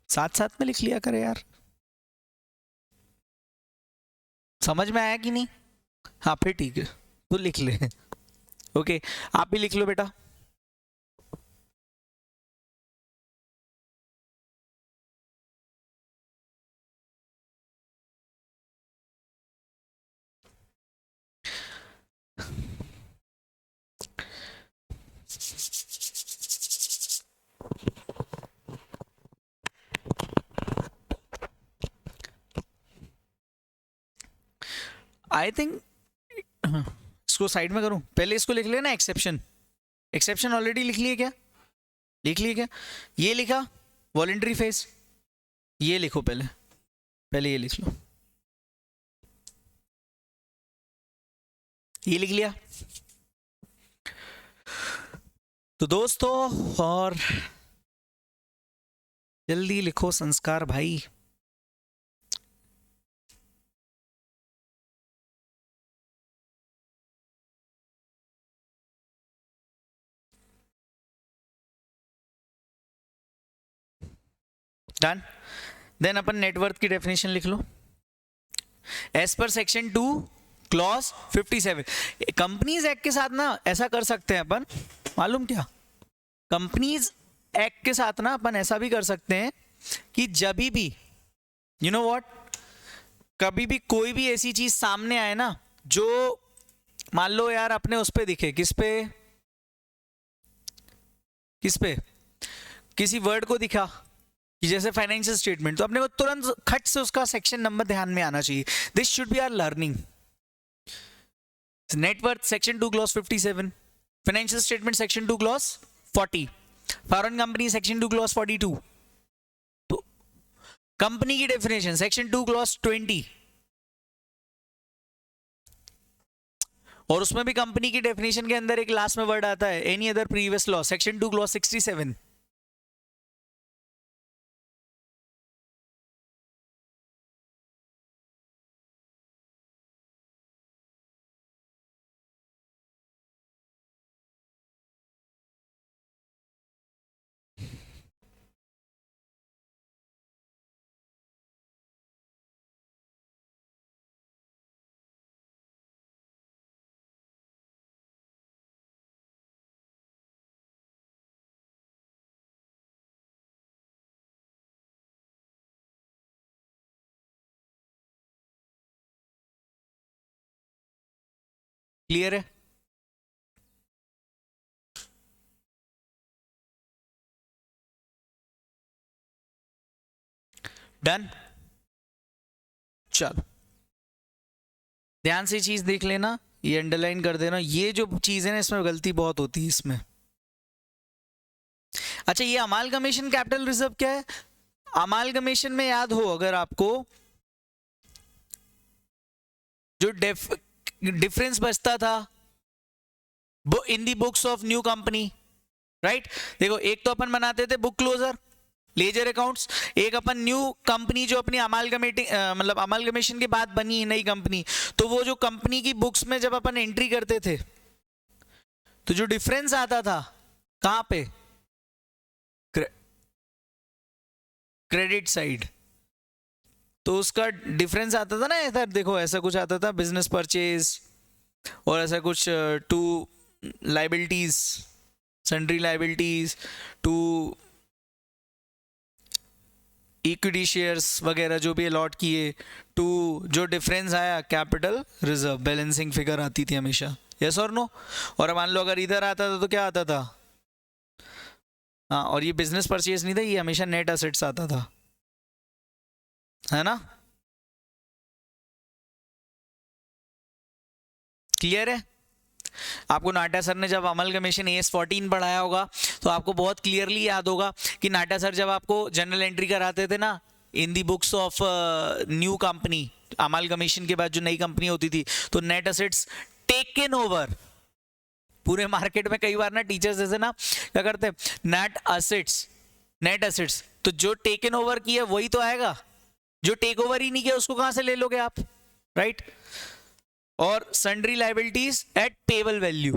साथ साथ में लिख लिया करे यार, समझ में आया कि नहीं? हाँ फिर ठीक है तो लिख ले। ओके आप भी लिख लो बेटा। आई थिंक इसको साइड में करूं, पहले इसको लिख लेना एक्सेप्शन। एक्सेप्शन ऑलरेडी लिख लिए क्या? लिख लिए क्या? ये लिखा वॉलेंट्री फेज, ये लिखो पहले, पहले ये लिख लो, ये लिख लिया। तो दोस्तों और जल्दी लिखो संस्कार भाई। डन। देन अपन नेटवर्थ की डेफिनेशन लिख लो as per section 2 clause 57। Companies act के साथ ना ऐसा कर सकते हैं अपन, मालूम क्या? कंपनीज एक्ट के साथ ना अपन ऐसा भी कर सकते हैं कि जब भी यू नो व्हाट, कभी भी कोई भी ऐसी चीज सामने आए ना जो मान लो यार अपने उस पे दिखे, किस पे किसी वर्ड को दिखा कि जैसे फाइनेंशियल स्टेटमेंट, तो अपने को तुरंत खट से उसका सेक्शन नंबर ध्यान में आना चाहिए। This should be our learning. Net worth section 2 clause 57, financial statement section 2 clause 40, foreign company section 2 clause 42, तो कंपनी की डेफिनेशन सेक्शन 2 क्लॉज 20, और उसमें भी कंपनी की डेफिनेशन के अंदर एक लास्ट में वर्ड आता है any other previous law, section 2 clause 67। Clear है? डन। चलो ध्यान से चीज देख लेना, ये अंडरलाइन कर देना, ये जो चीज है ना इसमें गलती बहुत होती है इसमें। अच्छा ये अमालगमेशन कैपिटल रिजर्व क्या है? अमालगमेशन में याद हो अगर आपको, जो डिफरेंस बचता था in the books of new company, right? देखो एक तो अपन बनाते थे बुक क्लोजर लेजर अकाउंट्स, एक अपन न्यू कंपनी जो अपनी अमालगमेटिंग मतलब अमालगमेशन के बाद बनी नई कंपनी, तो वो जो कंपनी की बुक्स में जब अपन एंट्री करते थे तो जो डिफरेंस आता था कहां पे, क्रेडिट साइड, तो उसका डिफरेंस आता था ना इधर, देखो ऐसा कुछ आता था बिजनेस परचेज, और ऐसा कुछ to liabilities, sundry liabilities, to equity shares वगैरह जो भी अलॉट किए, टू जो डिफरेंस आया कैपिटल रिजर्व, बैलेंसिंग फिगर आती थी हमेशा, यस और नो। और मान लो अगर इधर आता था तो क्या आता था, हाँ, और ये बिजनेस परचेज नहीं था, ये हमेशा नेट असेट्स आता था, है ना, क्लियर है। आपको नाटा सर ने जब अमलगमेशन AS14 पढ़ाया होगा तो आपको बहुत क्लियरली याद होगा कि नाटा सर जब आपको जनरल एंट्री कराते थे ना in the books of new company, amalgamation के बाद जो नई कंपनी होती थी, तो नेट असेट्स टेकन ओवर, पूरे मार्केट में कई बार ना टीचर्स जैसे ना क्या करते हैं, नेट असेट्स, तो जो टेकन ओवर किया वही तो आएगा, जो टेक ओवर ही नहीं किया उसको कहां से ले लोगे आप, राइट। और sundry liabilities at payable value.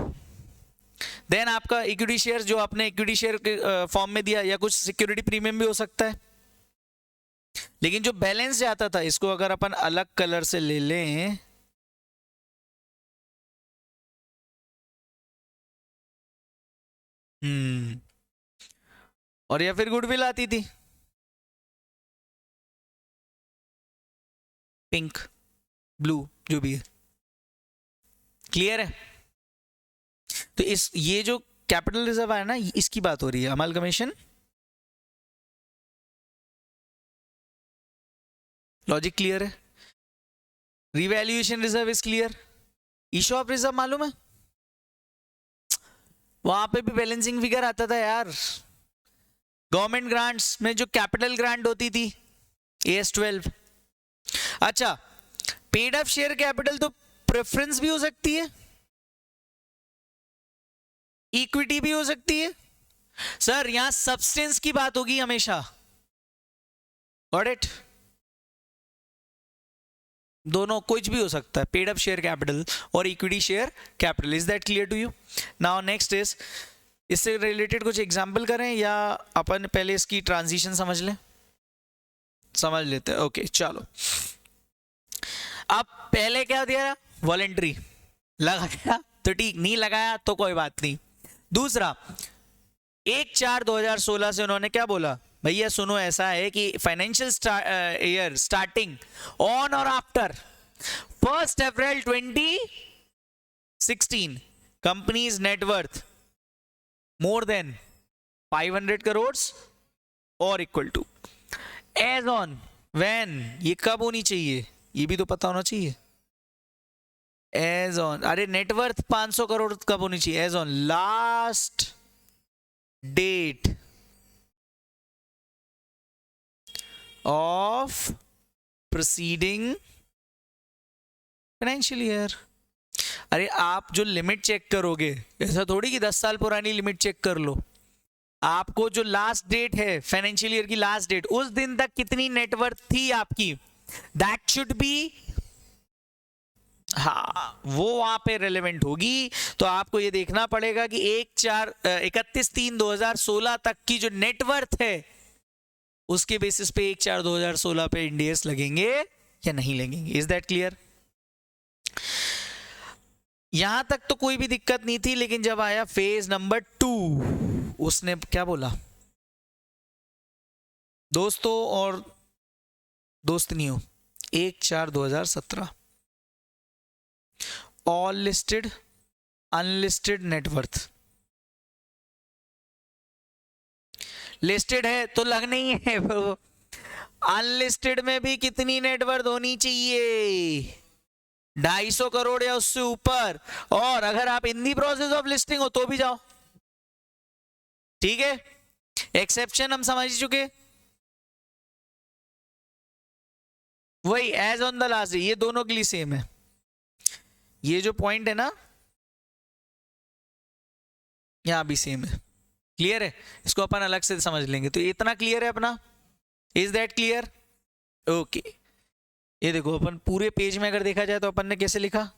Then आपका इक्विटी शेयर जो आपने इक्विटी शेयर के फॉर्म में दिया, या कुछ सिक्योरिटी प्रीमियम भी हो सकता है। लेकिन जो बैलेंस जाता था, इसको अगर अपन अलग कलर से ले लें, और या फिर गुडविल आती थी पिंक ब्लू जो भी है, क्लियर है। तो इस ये जो कैपिटल रिजर्व है ना, इसकी बात हो रही है, अमलगमेशन, लॉजिक क्लियर है। Revaluation reserve is clear. Issue of reserve मालूम है, वहां पे भी बैलेंसिंग फिगर आता था यार। गवर्नमेंट ग्रांट्स में जो कैपिटल ग्रांट होती थी AS12। अच्छा, पेड अप शेयर कैपिटल तो प्रेफरेंस भी हो सकती है, इक्विटी भी हो सकती है सर, यहां सब्सटेंस की बात होगी हमेशा, गॉट इट। दोनों कुछ भी हो सकता है, पेड अप शेयर कैपिटल और equity share capital. Is that clear to you? Now next is, इससे रिलेटेड कुछ एग्जांपल करें या अपन पहले इसकी ट्रांजिशन समझ लें? समझ लेते हैं, ओके चलो। अब पहले क्या दिया, वॉलेंट्री, लगाया तो ठीक, नहीं लगाया तो कोई बात नहीं। दूसरा, 1/4/2016 से उन्होंने क्या बोला, भैया सुनो ऐसा है कि फाइनेंशियल ईयर स्टार्टिंग ऑन और after 1 April 2016 companies networth more than 500 crore और equal to, as on when, ये कब होनी चाहिए, ये भी तो पता होना चाहिए। एज ऑन, अरे नेटवर्थ 500 करोड़ कब होनी चाहिए, as on last date of proceeding financial year. अरे आप जो लिमिट चेक करोगे, ऐसा थोड़ी कि 10 साल पुरानी लिमिट चेक कर लो, आपको जो लास्ट डेट है फाइनेंशियल ईयर की लास्ट डेट, उस दिन तक कितनी नेटवर्थ थी आपकी, दैट शुड बी, हाँ वो वहां पे रेलेवेंट होगी। तो आपको ये देखना पड़ेगा कि 31/3/2016 तक की जो नेटवर्थ है उसके बेसिस पे 1/4/2016 पे इंडियस लगेंगे या नहीं लगेंगे। Is that clear? यहां तक तो कोई भी दिक्कत नहीं थी, लेकिन जब आया फेज नंबर 2, उसने क्या बोला, दोस्तों और दोस्तनियों, 1/4/2017 all listed unlisted net worth, listed है तो लगना ही है, अनलिस्टेड में भी कितनी नेटवर्थ होनी चाहिए, 250 करोड़ या उससे ऊपर, और अगर आप इन दी प्रोसेस ऑफ लिस्टिंग हो तो भी जाओ, ठीक है। एक्सेप्शन हम समझ चुके, वही एज ऑन द लास्ट, ये दोनों के लिए सेम है। ये जो पॉइंट है ना, यहां भी सेम है, क्लियर है। इसको अपन अलग से समझ लेंगे, तो इतना क्लियर है अपना। Is that clear? ओके, ये देखो अपन पूरे पेज में अगर देखा जाए तो अपन ने कैसे लिखा,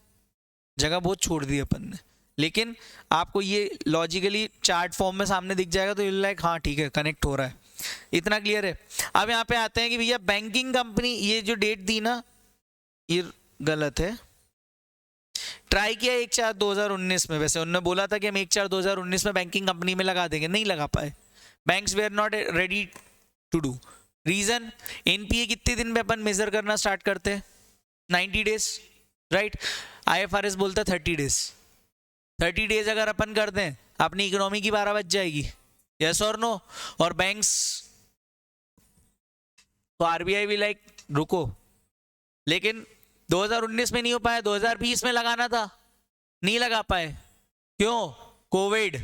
जगह बहुत छोड़ दी अपन ने, लेकिन आपको ये लॉजिकली चार्ट फॉर्म में सामने दिख जाएगा तो लाइक हाँ ठीक है, कनेक्ट हो रहा है, इतना क्लियर है। अब यहाँ पे आते हैं कि भैया बैंकिंग कंपनी, ये जो डेट दी ना ये गलत है, ट्राई किया 1/4/2019 में, वैसे उन्होंने बोला था कि हम 1/4/2019 में बैंकिंग कंपनी में लगा देंगे, नहीं लगा पाए, banks were not ready to do, reason, NPA कितने दिन में अपन मेजर करना स्टार्ट करते हैं? 90 डेज, राइट? आईएफआरएस बोलता है 30 डेज। 30 डेज अगर अपन करते हैं अपनी इकोनॉमी की 12 बज जाएगी, यस और नो? और बैंक्स, तो आरबीआई भी लाइक रुको, लेकिन 2019 में नहीं हो पाया, 2020 में लगाना था, नहीं लगा पाए, क्यों? कोविड।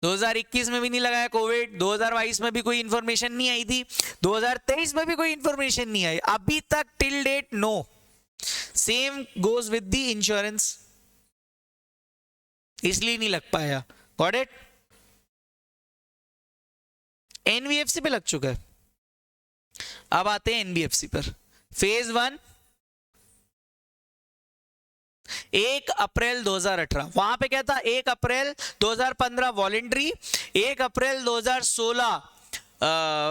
2021 में भी नहीं लगाया, कोविड। 2022 में भी कोई इंफॉर्मेशन नहीं आई थी, 2023 में भी कोई इंफॉर्मेशन नहीं आई, अभी तक till date no. Same goes with the insurance, इसलिए नहीं लग पाया। Got it? एनबीएफसी पे लग चुका है, अब आते हैं एनबीएफसी पर। फेज 1 1 अप्रैल 2018, वहां पे क्या था? 1 अप्रैल 2015 वॉलेंट्री, 1 अप्रैल 2016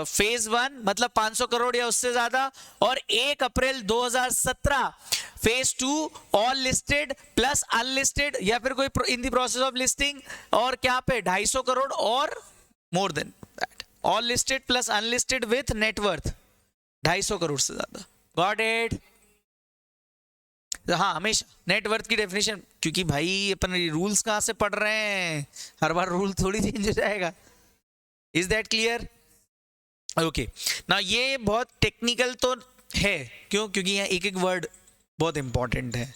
फेज 1 मतलब 500 करोड़ या उससे ज्यादा, और 1 अप्रैल 2017 phase 2 all listed plus unlisted या फिर कोई इन द प्रोसेस ऑफ लिस्टिंग, और क्या पे 250 करोड़ और more than that, all listed plus unlisted with net worth 250 crore से ज्यादा। Got it? हाँ, हमेशा नेटवर्थ की डेफिनेशन, क्योंकि भाई अपन रूल्स कहां से पढ़ रहे हैं, हर बार रूल थोड़ी चेंज हो जाएगा। Is that clear? ओके ना, ये बहुत टेक्निकल तो है, क्यों? क्योंकि यहाँ एक एक वर्ड बहुत इंपॉर्टेंट है।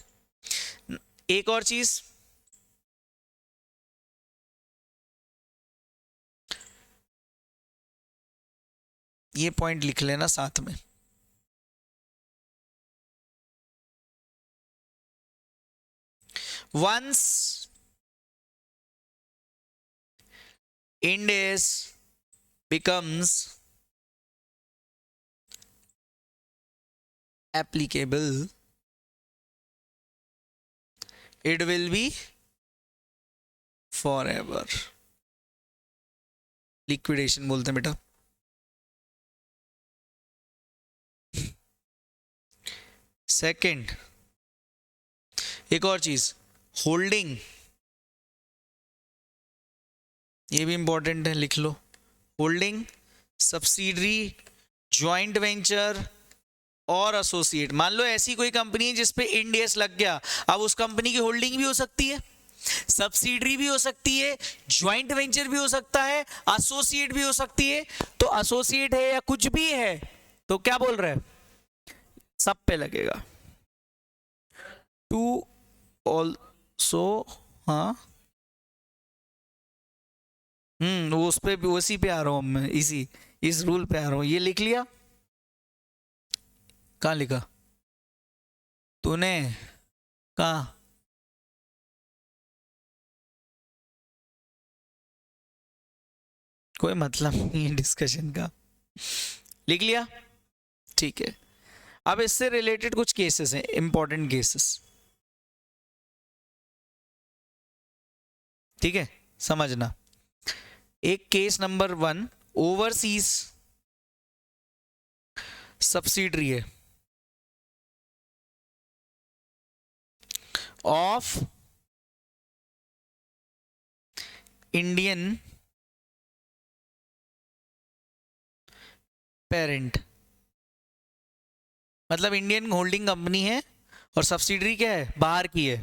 एक और चीज, ये पॉइंट लिख लेना साथ में। Once Ind AS becomes applicable, it will be forever. Liquidation बोलते हैं बेटा। सेकंड, एक और चीज, होल्डिंग, ये भी इंपॉर्टेंट है, लिख लो। होल्डिंग, सब्सिडरी, ज्वाइंट वेंचर और एसोसिएट। मान लो ऐसी कोई कंपनी है जिसपे इंड एस लग गया, अब उस कंपनी की होल्डिंग भी हो सकती है, सब्सिडरी भी हो सकती है, ज्वाइंट वेंचर भी हो सकता है, एसोसिएट भी हो सकती है। तो एसोसिएट है या कुछ भी है तो क्या बोल रहे हैं? सब पे लगेगा। टू ऑल्सो, हाँ, वो उस पे भी, उसी पे आ रहा हूं मैं, इस रूल पे आ रहा हूं। ये लिख लिया? कहाँ लिखा तूने? कहाँ? कोई मतलब नहीं है डिस्कशन का, लिख लिया? ठीक है। अब इससे रिलेटेड कुछ केसेस हैं, इंपॉर्टेंट केसेस, ठीक है, समझना। एक केस नंबर 1, ओवरसीज सब्सिडरी है ऑफ इंडियन पेरेंट, मतलब इंडियन होल्डिंग कंपनी है और सब्सिडरी क्या है? बाहर की है।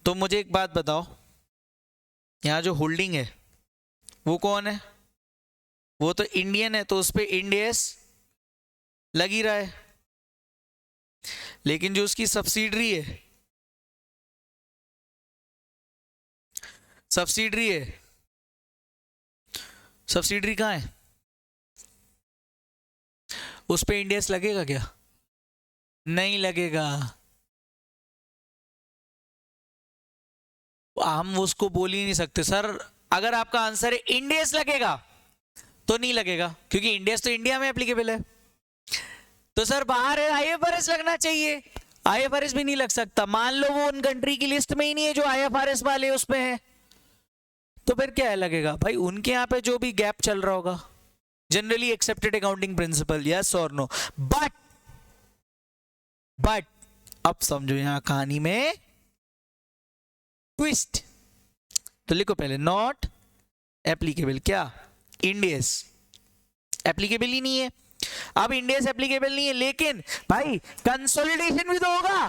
तो मुझे एक बात बताओ, यहां जो होल्डिंग है वो कौन है? वो तो इंडियन है, तो उस पर इंड एस लग ही रहा है, लेकिन जो उसकी सब्सिडरी है, सब्सिडरी कहाँ है? उस पे इंड एस लगेगा क्या? नहीं लगेगा। हम उसको बोल ही नहीं सकते सर। अगर आपका आंसर है इंड एस लगेगा तो नहीं लगेगा, क्योंकि इंड एस तो इंडिया में एप्लीकेबल है। तो सर बाहर है, आईएफआरएस लगना चाहिए, आईएफआरएस भी नहीं लग सकता। मान लो वो उन कंट्री की लिस्ट में ही नहीं है जो आईएफआरएस वाले उस पे है, तो फिर क्या है लगेगा? भाई उनके यहाँ पे जो भी गैप चल रहा होगा, generally accepted accounting principle, yes और नो। बट अब समझो यहां कहानी में ट्विस्ट, तो लिखो पहले नॉट एप्लीकेबल, क्या? End S. एप्लीकेबल ही नहीं है। अब इंड एस एप्लीकेबल नहीं है, लेकिन भाई कंसोलिडेशन भी तो होगा,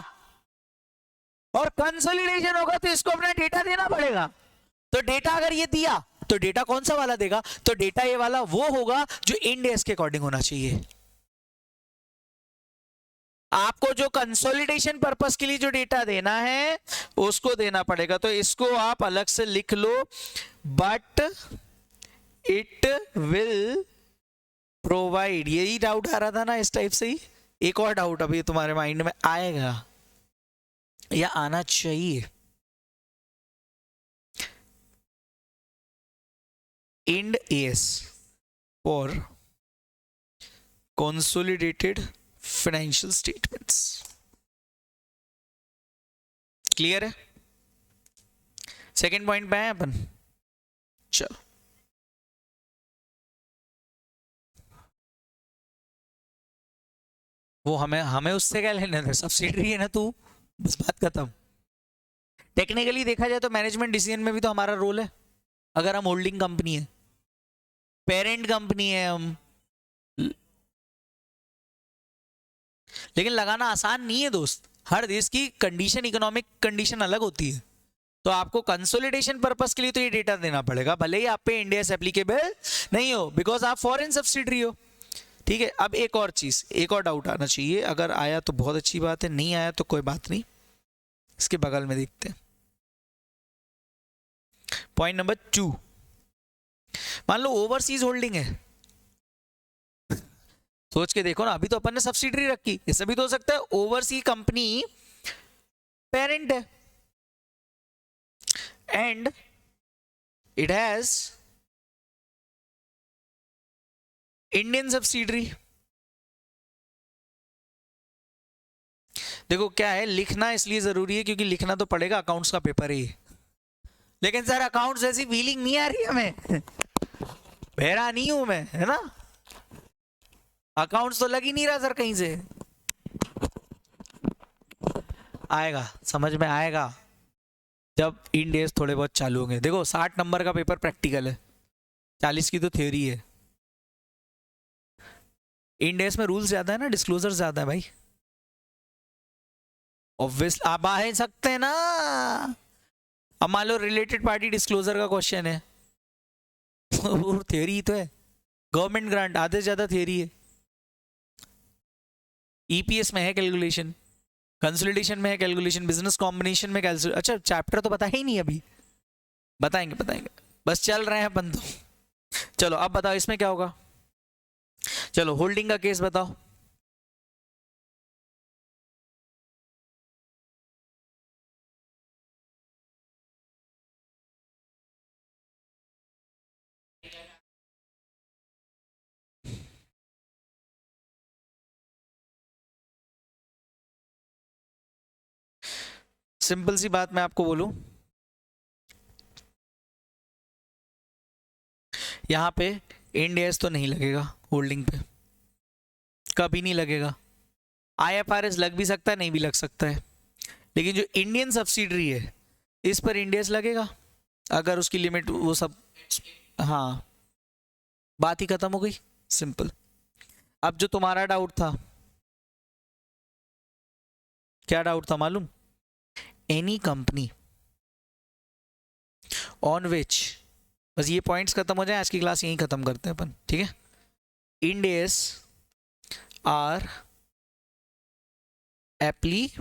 और कंसोलिडेशन होगा तो इसको अपना डेटा देना पड़ेगा। तो डेटा अगर ये दिया तो डेटा कौन सा वाला देगा? तो डेटा ये वाला वो होगा जो इंड एस के अकॉर्डिंग होना चाहिए। आपको जो कंसोलिडेशन पर्पस के लिए जो डेटा देना है उसको देना पड़ेगा। तो इसको आप अलग से लिख लो, बट इट विल प्रोवाइड। यही डाउट आ रहा था ना इस टाइप से ही। एक और डाउट अभी तुम्हारे माइंड में आएगा या आना चाहिए। End S for consolidated financial statements। Clear है? सेकेंड पॉइंट पे आए अपन। चलो वो हमें उससे क्या लेना था, सब्सिडरी है ना तू, बस बात खत्म। टेक्निकली देखा जाए तो मैनेजमेंट डिसीजन में भी तो हमारा रोल है। अगर हम होल्डिंग कंपनी है, पेरेंट कंपनी है हम, लेकिन लगाना आसान नहीं है दोस्त। हर देश की कंडीशन, इकोनॉमिक कंडीशन अलग होती है। तो आपको कंसोलिडेशन पर्पस के लिए तो ये डेटा देना पड़ेगा, भले ही आप पे इंडिया से एप्लीकेबल नहीं हो, बिकॉज आप फॉरेन सब्सिडरी हो। ठीक है, अब एक और चीज, एक और डाउट आना चाहिए। अगर आया तो बहुत अच्छी बात है, नहीं आया तो कोई बात नहीं, इसके बगल में देखते हैं। पॉइंट नंबर 2, मान लो ओवरसीज होल्डिंग है। सोच के देखो ना, अभी तो अपन ने सब्सिडरी रखी, इससे भी तो हो सकता है ओवरसी कंपनी पेरेंट है and it has Indian subsidiary. देखो क्या है, लिखना इसलिए जरूरी है क्योंकि लिखना तो पड़ेगा, अकाउंट्स का पेपर है ये। लेकिन सर अकाउंट्स जैसी फीलिंग नहीं आ रही हमें, बहरा नहीं हूं मैं, है ना। अकाउंट्स तो लग ही नहीं रहा सर कहीं से। आएगा, समझ में आएगा जब इन डेज थोड़े बहुत चालू होंगे। देखो 60 नंबर का पेपर प्रैक्टिकल है, 40 की तो थ्योरी है। इन डेज में रूल्स ज्यादा है ना, डिस्क्लोजर ज्यादा है भाई। ऑब्वियस आप आ सकते हैं ना। अब मान लो रिलेटेड पार्टी डिस्क्लोजर का क्वेश्चन है वो थ्योरी ही तो है। गवर्नमेंट ग्रांट आधे से ज्यादा थ्योरी है। ईपीएस में है कैलकुलेशन, कंसोलिडेशन में है कैलकुलेशन, बिजनेस कॉम्बिनेशन में कैलकुलेशन। अच्छा चैप्टर तो पता ही नहीं अभी, बताएंगे बताएंगे, बस चल रहे हैं अपन तो। चलो अब बताओ इसमें क्या होगा। चलो होल्डिंग का केस बताओ। सिंपल सी बात मैं आपको बोलूं, यहां पे इंड एस तो नहीं लगेगा होल्डिंग पे, कभी नहीं लगेगा। आईएफआरएस लग भी सकता है, नहीं भी लग सकता है, लेकिन जो इंडियन सब्सिडरी है इस पर इंड एस लगेगा अगर उसकी लिमिट वो सब। हाँ बात ही खत्म हो गई, सिंपल। अब जो तुम्हारा डाउट था, क्या डाउट था मालूम? एनी कंपनी ऑन विच, बस ये पॉइंट्स खत्म हो जाए, आज की क्लास यहीं खत्म करते हैं अपन, ठीक है। End S R applicable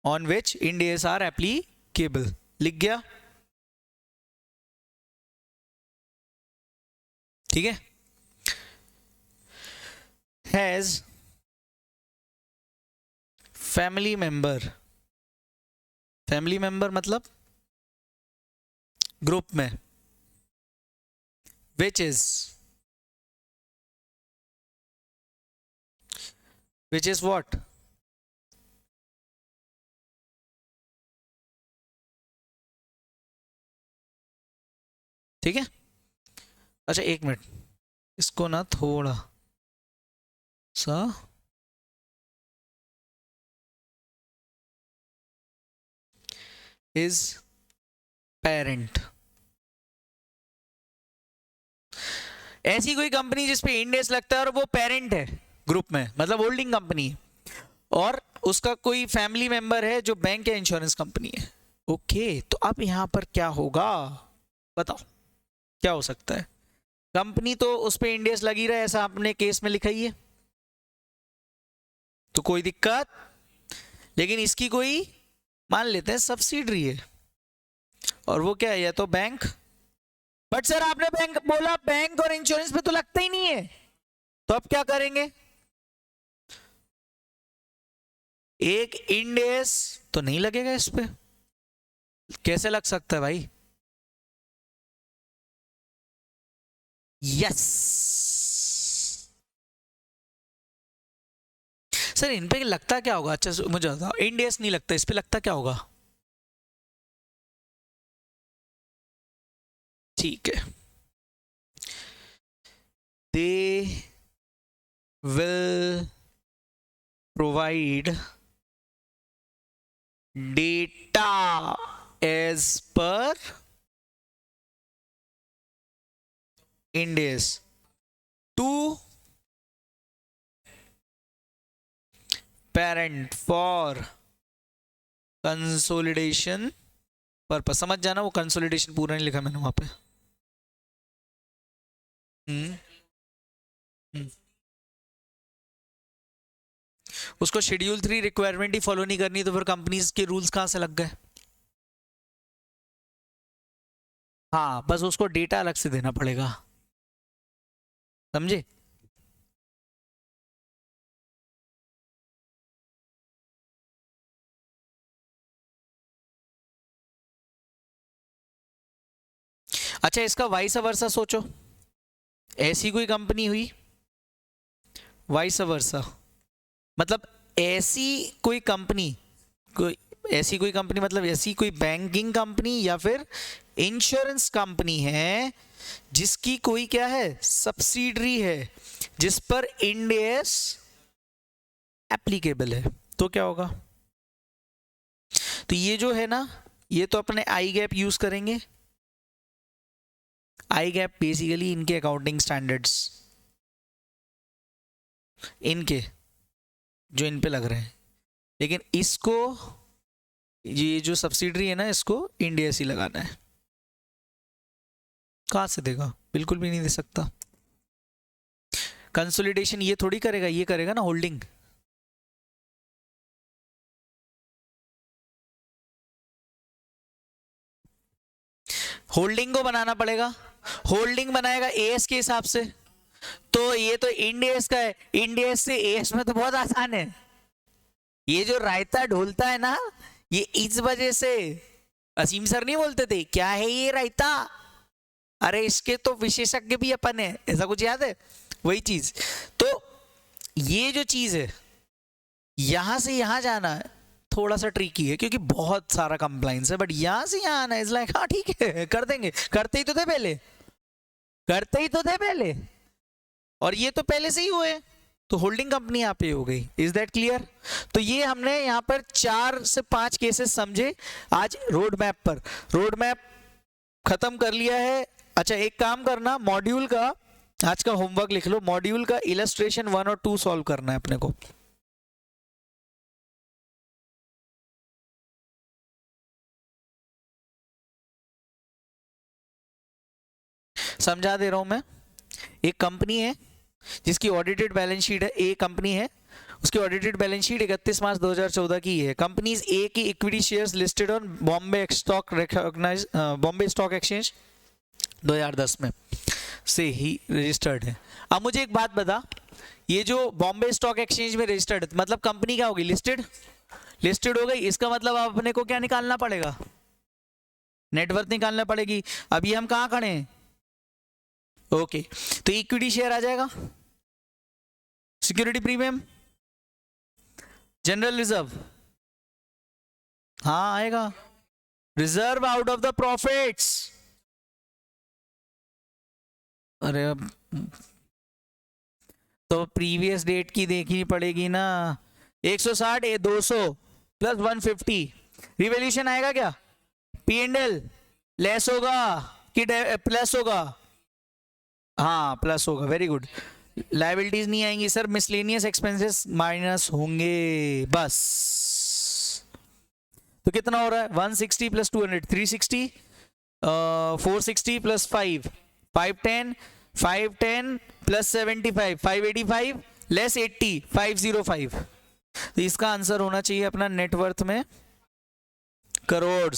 on which end S R applicable, लिख गया, ठीक है। Has family member, family member मतलब ग्रुप में, which is what? ठीक है। अच्छा एक मिनट, इसको ना थोड़ा सा is पेरेंट। ऐसी कोई कंपनी जिसपे इंड एस लगता है और वो पेरेंट है ग्रुप में, मतलब होल्डिंग कंपनी है, और उसका कोई फैमिली मेंबर है जो बैंक या इंश्योरेंस कंपनी है। ओके, तो अब यहां पर क्या होगा बताओ, क्या हो सकता है? कंपनी तो उस पे इंड एस लगी रहा है, ऐसा आपने केस में लिखा ही है, तो कोई दिक्कत। लेकिन इसकी कोई मान लेते हैं सब्सिडरी है, और वो क्या है, या तो बैंक। बट सर आपने बैंक बोला, बैंक और इंश्योरेंस पे तो लगता ही नहीं है, तो अब क्या करेंगे? एक इंड एस तो नहीं लगेगा इस पे, कैसे लग सकता है भाई? यस सर, इन पे लगता क्या होगा? अच्छा मुझे बताओ, इंड एस नहीं लगता, इस पे लगता क्या होगा? ठीक है, they will provide data as per Ind AS to parent for consolidation purpose. समझ जाना, वो कंसोलिडेशन पूरा नहीं लिखा मैंने वहां पे। उसको शेड्यूल 3 रिक्वायरमेंट ही फॉलो नहीं करनी, तो फिर कंपनीज के रूल्स कहां से लग गए? हाँ, बस उसको डेटा अलग से देना पड़ेगा, समझे? अच्छा, इसका वाइस वर्सा सोचो, ऐसी कोई कंपनी हुई, वाइस वर्सा मतलब ऐसी कोई कंपनी, कोई ऐसी कोई कंपनी मतलब ऐसी कोई बैंकिंग कंपनी या फिर इंश्योरेंस कंपनी है जिसकी कोई क्या है, सब्सिडरी है, जिस पर इंड एस एप्लीकेबल है, तो क्या होगा? तो ये जो है ना, ये तो अपने आई गैप यूज करेंगे। आई गैप बेसिकली इनके अकाउंटिंग स्टैंडर्ड्स, इनके जो इन पे लग रहे हैं, लेकिन इसको, ये जो सब्सिडरी है ना, इसको इंड एस ही लगाना है। कहां से देगा? बिल्कुल भी नहीं दे सकता। कंसोलिडेशन ये थोड़ी करेगा, ये करेगा ना होल्डिंग। होल्डिंग को बनाना पड़ेगा, होल्डिंग बनाएगा एएस के हिसाब से, तो ये तो इंड एस का है, इंड एस से एएस में तो बहुत आसान है। ये जो रायता ढोलता है ना, ये इस वजह से असीम सर नहीं बोलते थे क्या है ये रायता, अरे इसके तो विशेषज्ञ भी अपन है, ऐसा कुछ याद है? वही चीज। तो ये जो चीज है, यहां से यहां जाना है थोड़ा सा ट्रिकी है, क्योंकि बहुत सारा कंप्लाइंस है, बट यहां से यहां आना इज लाइक हाँ ठीक है कर देंगे, करते ही तो थे पहले, करते ही तो थे पहले, और ये तो पहले से ही हुए, तो होल्डिंग कंपनी यहाँ पे हो गई। Is that clear? तो ये हमने यहाँ पर 4 से 5 केसेस समझे आज रोड मैप पर, रोड मैप खत्म कर लिया है। अच्छा एक काम करना, मॉड्यूल का आज का होमवर्क लिख लो, मॉड्यूल का इलस्ट्रेशन 1 और 2 सॉल्व करना है अपने को। समझा दे रहा हूं मैं। एक कंपनी है जिसकी ऑडिटेड बैलेंस शीट है, ए कंपनी है, उसकी ऑडिटेड बैलेंस शीट 31 मार्च 2014 की है। कंपनीज ए की equity shares listed on Bombay stock recognise Bombay stock exchange 2010 में से ही रजिस्टर्ड है। अब मुझे एक बात बता, ये जो बॉम्बे स्टॉक एक्सचेंज में रजिस्टर्ड, मतलब कंपनी क्या होगी, लिस्टेड, लिस्टेड हो गई, इसका मतलब अपने को क्या निकालना पड़ेगा, नेटवर्थ निकालना पड़ेगी। अब ये हम कहां खड़े हैं, ओके, तो इक्विटी शेयर आ जाएगा, सिक्योरिटी प्रीमियम, जनरल रिजर्व, हाँ आएगा, reserve out of the profits, अरे अब तो प्रीवियस डेट की देखनी पड़ेगी ना, 160 200 प्लस 150, रिवैल्यूएशन आएगा क्या, P&L लेस होगा कि प्लस होगा? हाँ प्लस होगा, वेरी गुड। लाइबिलिटीज नहीं आएंगी सर, मिसलेनियस एक्सपेंसेस माइनस होंगे बस। तो कितना हो रहा है? 160 प्लस 200 360, 460 प्लस 5 510, 510 प्लस 75 585 लेस 80 505। तो इसका आंसर होना चाहिए अपना नेटवर्थ में crore.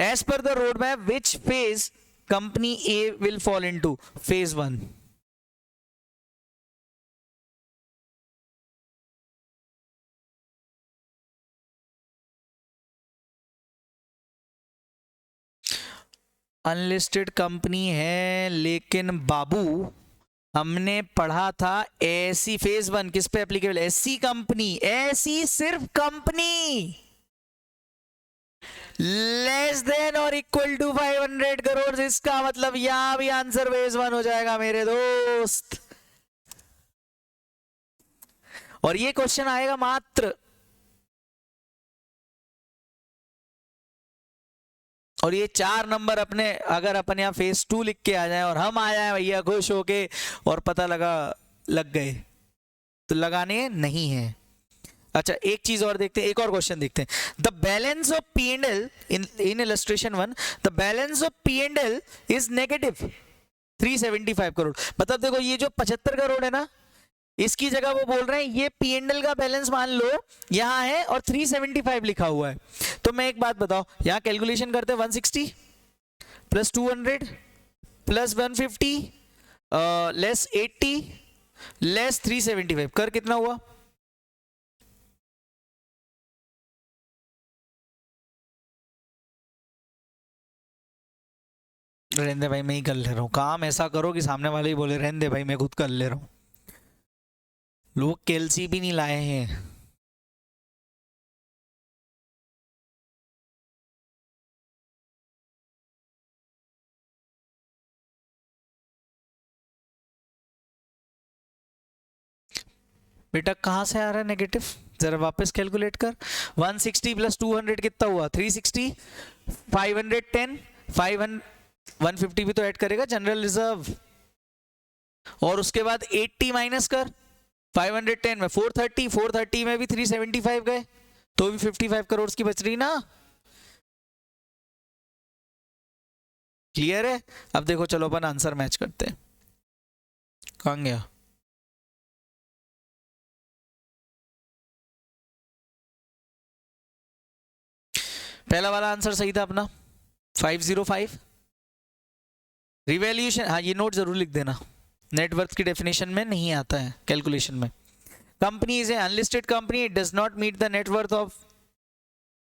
As per the roadmap, which phase company A will fall into? Phase 1. Unlisted company है, लेकिन बाबू हमने पढ़ा था ऐसी फेज 1 किस पे एप्लीकेबल? ऐसी कंपनी, ऐसी सिर्फ कंपनी लेस देन और इक्वल टू 500 करोड़। इसका मतलब यहां भी आंसर फेज 1 हो जाएगा मेरे दोस्त। और ये क्वेश्चन आएगा मात्र, और ये 4 नंबर अपने, अगर अपन यहाँ फेज 2 लिख के आ जाए और हम आ जाए भैया खुश होके और पता लगा लग गए, तो लगाने नहीं है। अच्छा एक चीज और देखते हैं, एक और क्वेश्चन देखते हैं। The balance of P and L in illustration 1, the balance of P and L is negative 375 crore. मतलब देखो ये जो 75 करोड़ है ना, इसकी जगह वो बोल रहे हैं ये पी एंड एल का बैलेंस मान लो यहां है और 375 लिखा हुआ है। तो मैं एक बात बताओ, यहां कैलकुलेशन करते हैं 160 प्लस 200 प्लस 150 लेस 80 लेस 375 कर कितना हुआ? रहने भाई मैं ही कर ले रहा हूँ काम, ऐसा करो कि सामने वाले ही बोले रहने भाई मैं खुद कर ले रहा हूँ। लोग कैलसी भी नहीं लाए हैं। बेटा कहाँ से आ रहा है नेगेटिव? जरा वापस कैलकुलेट कर। 160 प्लस 200 कितना हुआ? 360, 510, 500, 150 भी तो ऐड करेगा जनरल रिजर्व, और उसके बाद 80 माइनस कर 510 में 430, 430 में भी 375 गए, तो भी 55 करोड़ की बच रही ना। क्लियर है? अब देखो चलो अपन आंसर मैच करते हैं। कहाँ गया? पहला वाला आंसर सही था अपना 505। रिवैल्यूएशन, हाँ ये नोट जरूर लिख देना, नेटवर्थ की डेफिनेशन में नहीं आता है कैलकुलेशन में। Company is a unlisted company, it does not meet the net worth of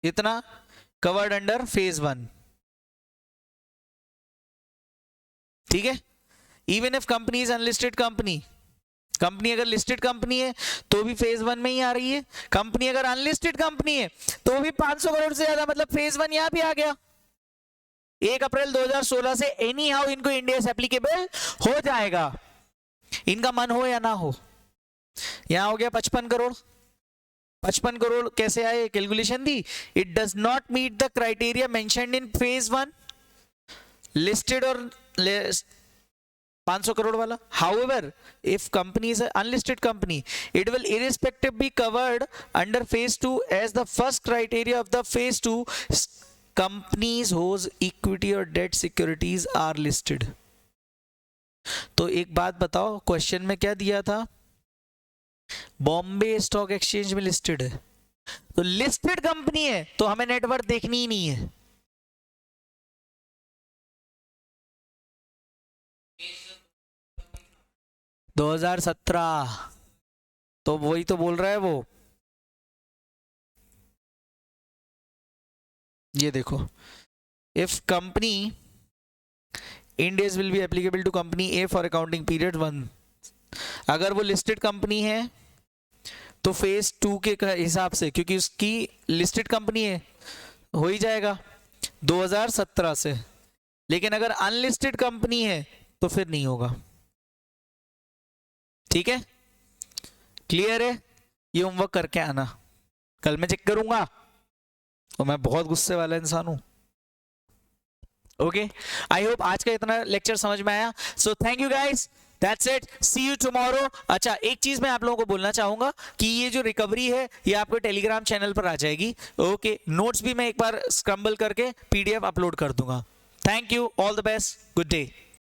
इतना कवर्ड अंडर फेज 1। ठीक है? Even if company is unlisted company, company अगर लिस्टेड कंपनी है तो भी फेज 1 में ही आ रही है, कंपनी अगर अनलिस्टेड कंपनी है तो भी 500 करोड़ से ज्यादा, मतलब फेज 1 यहां भी आ गया। 1 अप्रैल 2016 से एनी हाउ इनको इंडिया से एप्लीकेबल हो जाएगा, इनका मन हो या ना हो। यहां हो गया 55 करोड़। 55 करोड़ कैसे आए? कैलकुलेशन दी, it does not meet the criteria mentioned in phase 1 listed और 500 करोड़ वाला। However, if company is an unlisted company, it will irrespective be covered under phase 2 as the first criteria of the phase 2 companies whose equity or debt securities are listed। तो एक बात बताओ, question में क्या दिया था? बॉम्बे स्टॉक एक्सचेंज में listed है, तो लिस्टेड कंपनी है तो हमें नेटवर्थ देखनी ही नहीं है। – 2017, तो वही तो बोल रहा है वो। ये देखो, if company Ind AS will be applicable to company A for accounting period 1, अगर वो लिस्टेड कंपनी है तो फेज 2 के हिसाब से, क्योंकि उसकी लिस्टेड कंपनी है, हो ही जाएगा 2017 से। लेकिन अगर अनलिस्टेड कंपनी है तो फिर नहीं होगा। ठीक है? क्लियर है? ये होमवर्क करके आना, कल मैं चेक करूंगा। और मैं बहुत गुस्से वाला इंसान हूं। ओके, आई होप आज का इतना लेक्चर समझ में आया। So thank you guys, that's it, see you tomorrow. अच्छा, एक चीज मैं आप लोगों को बोलना चाहूंगा कि ये जो रिकवरी है ये आपको टेलीग्राम चैनल पर आ जाएगी। ओके, नोट्स भी मैं एक बार स्क्रम्बल करके PDF अपलोड कर दूंगा। Thank you, all the best, good day.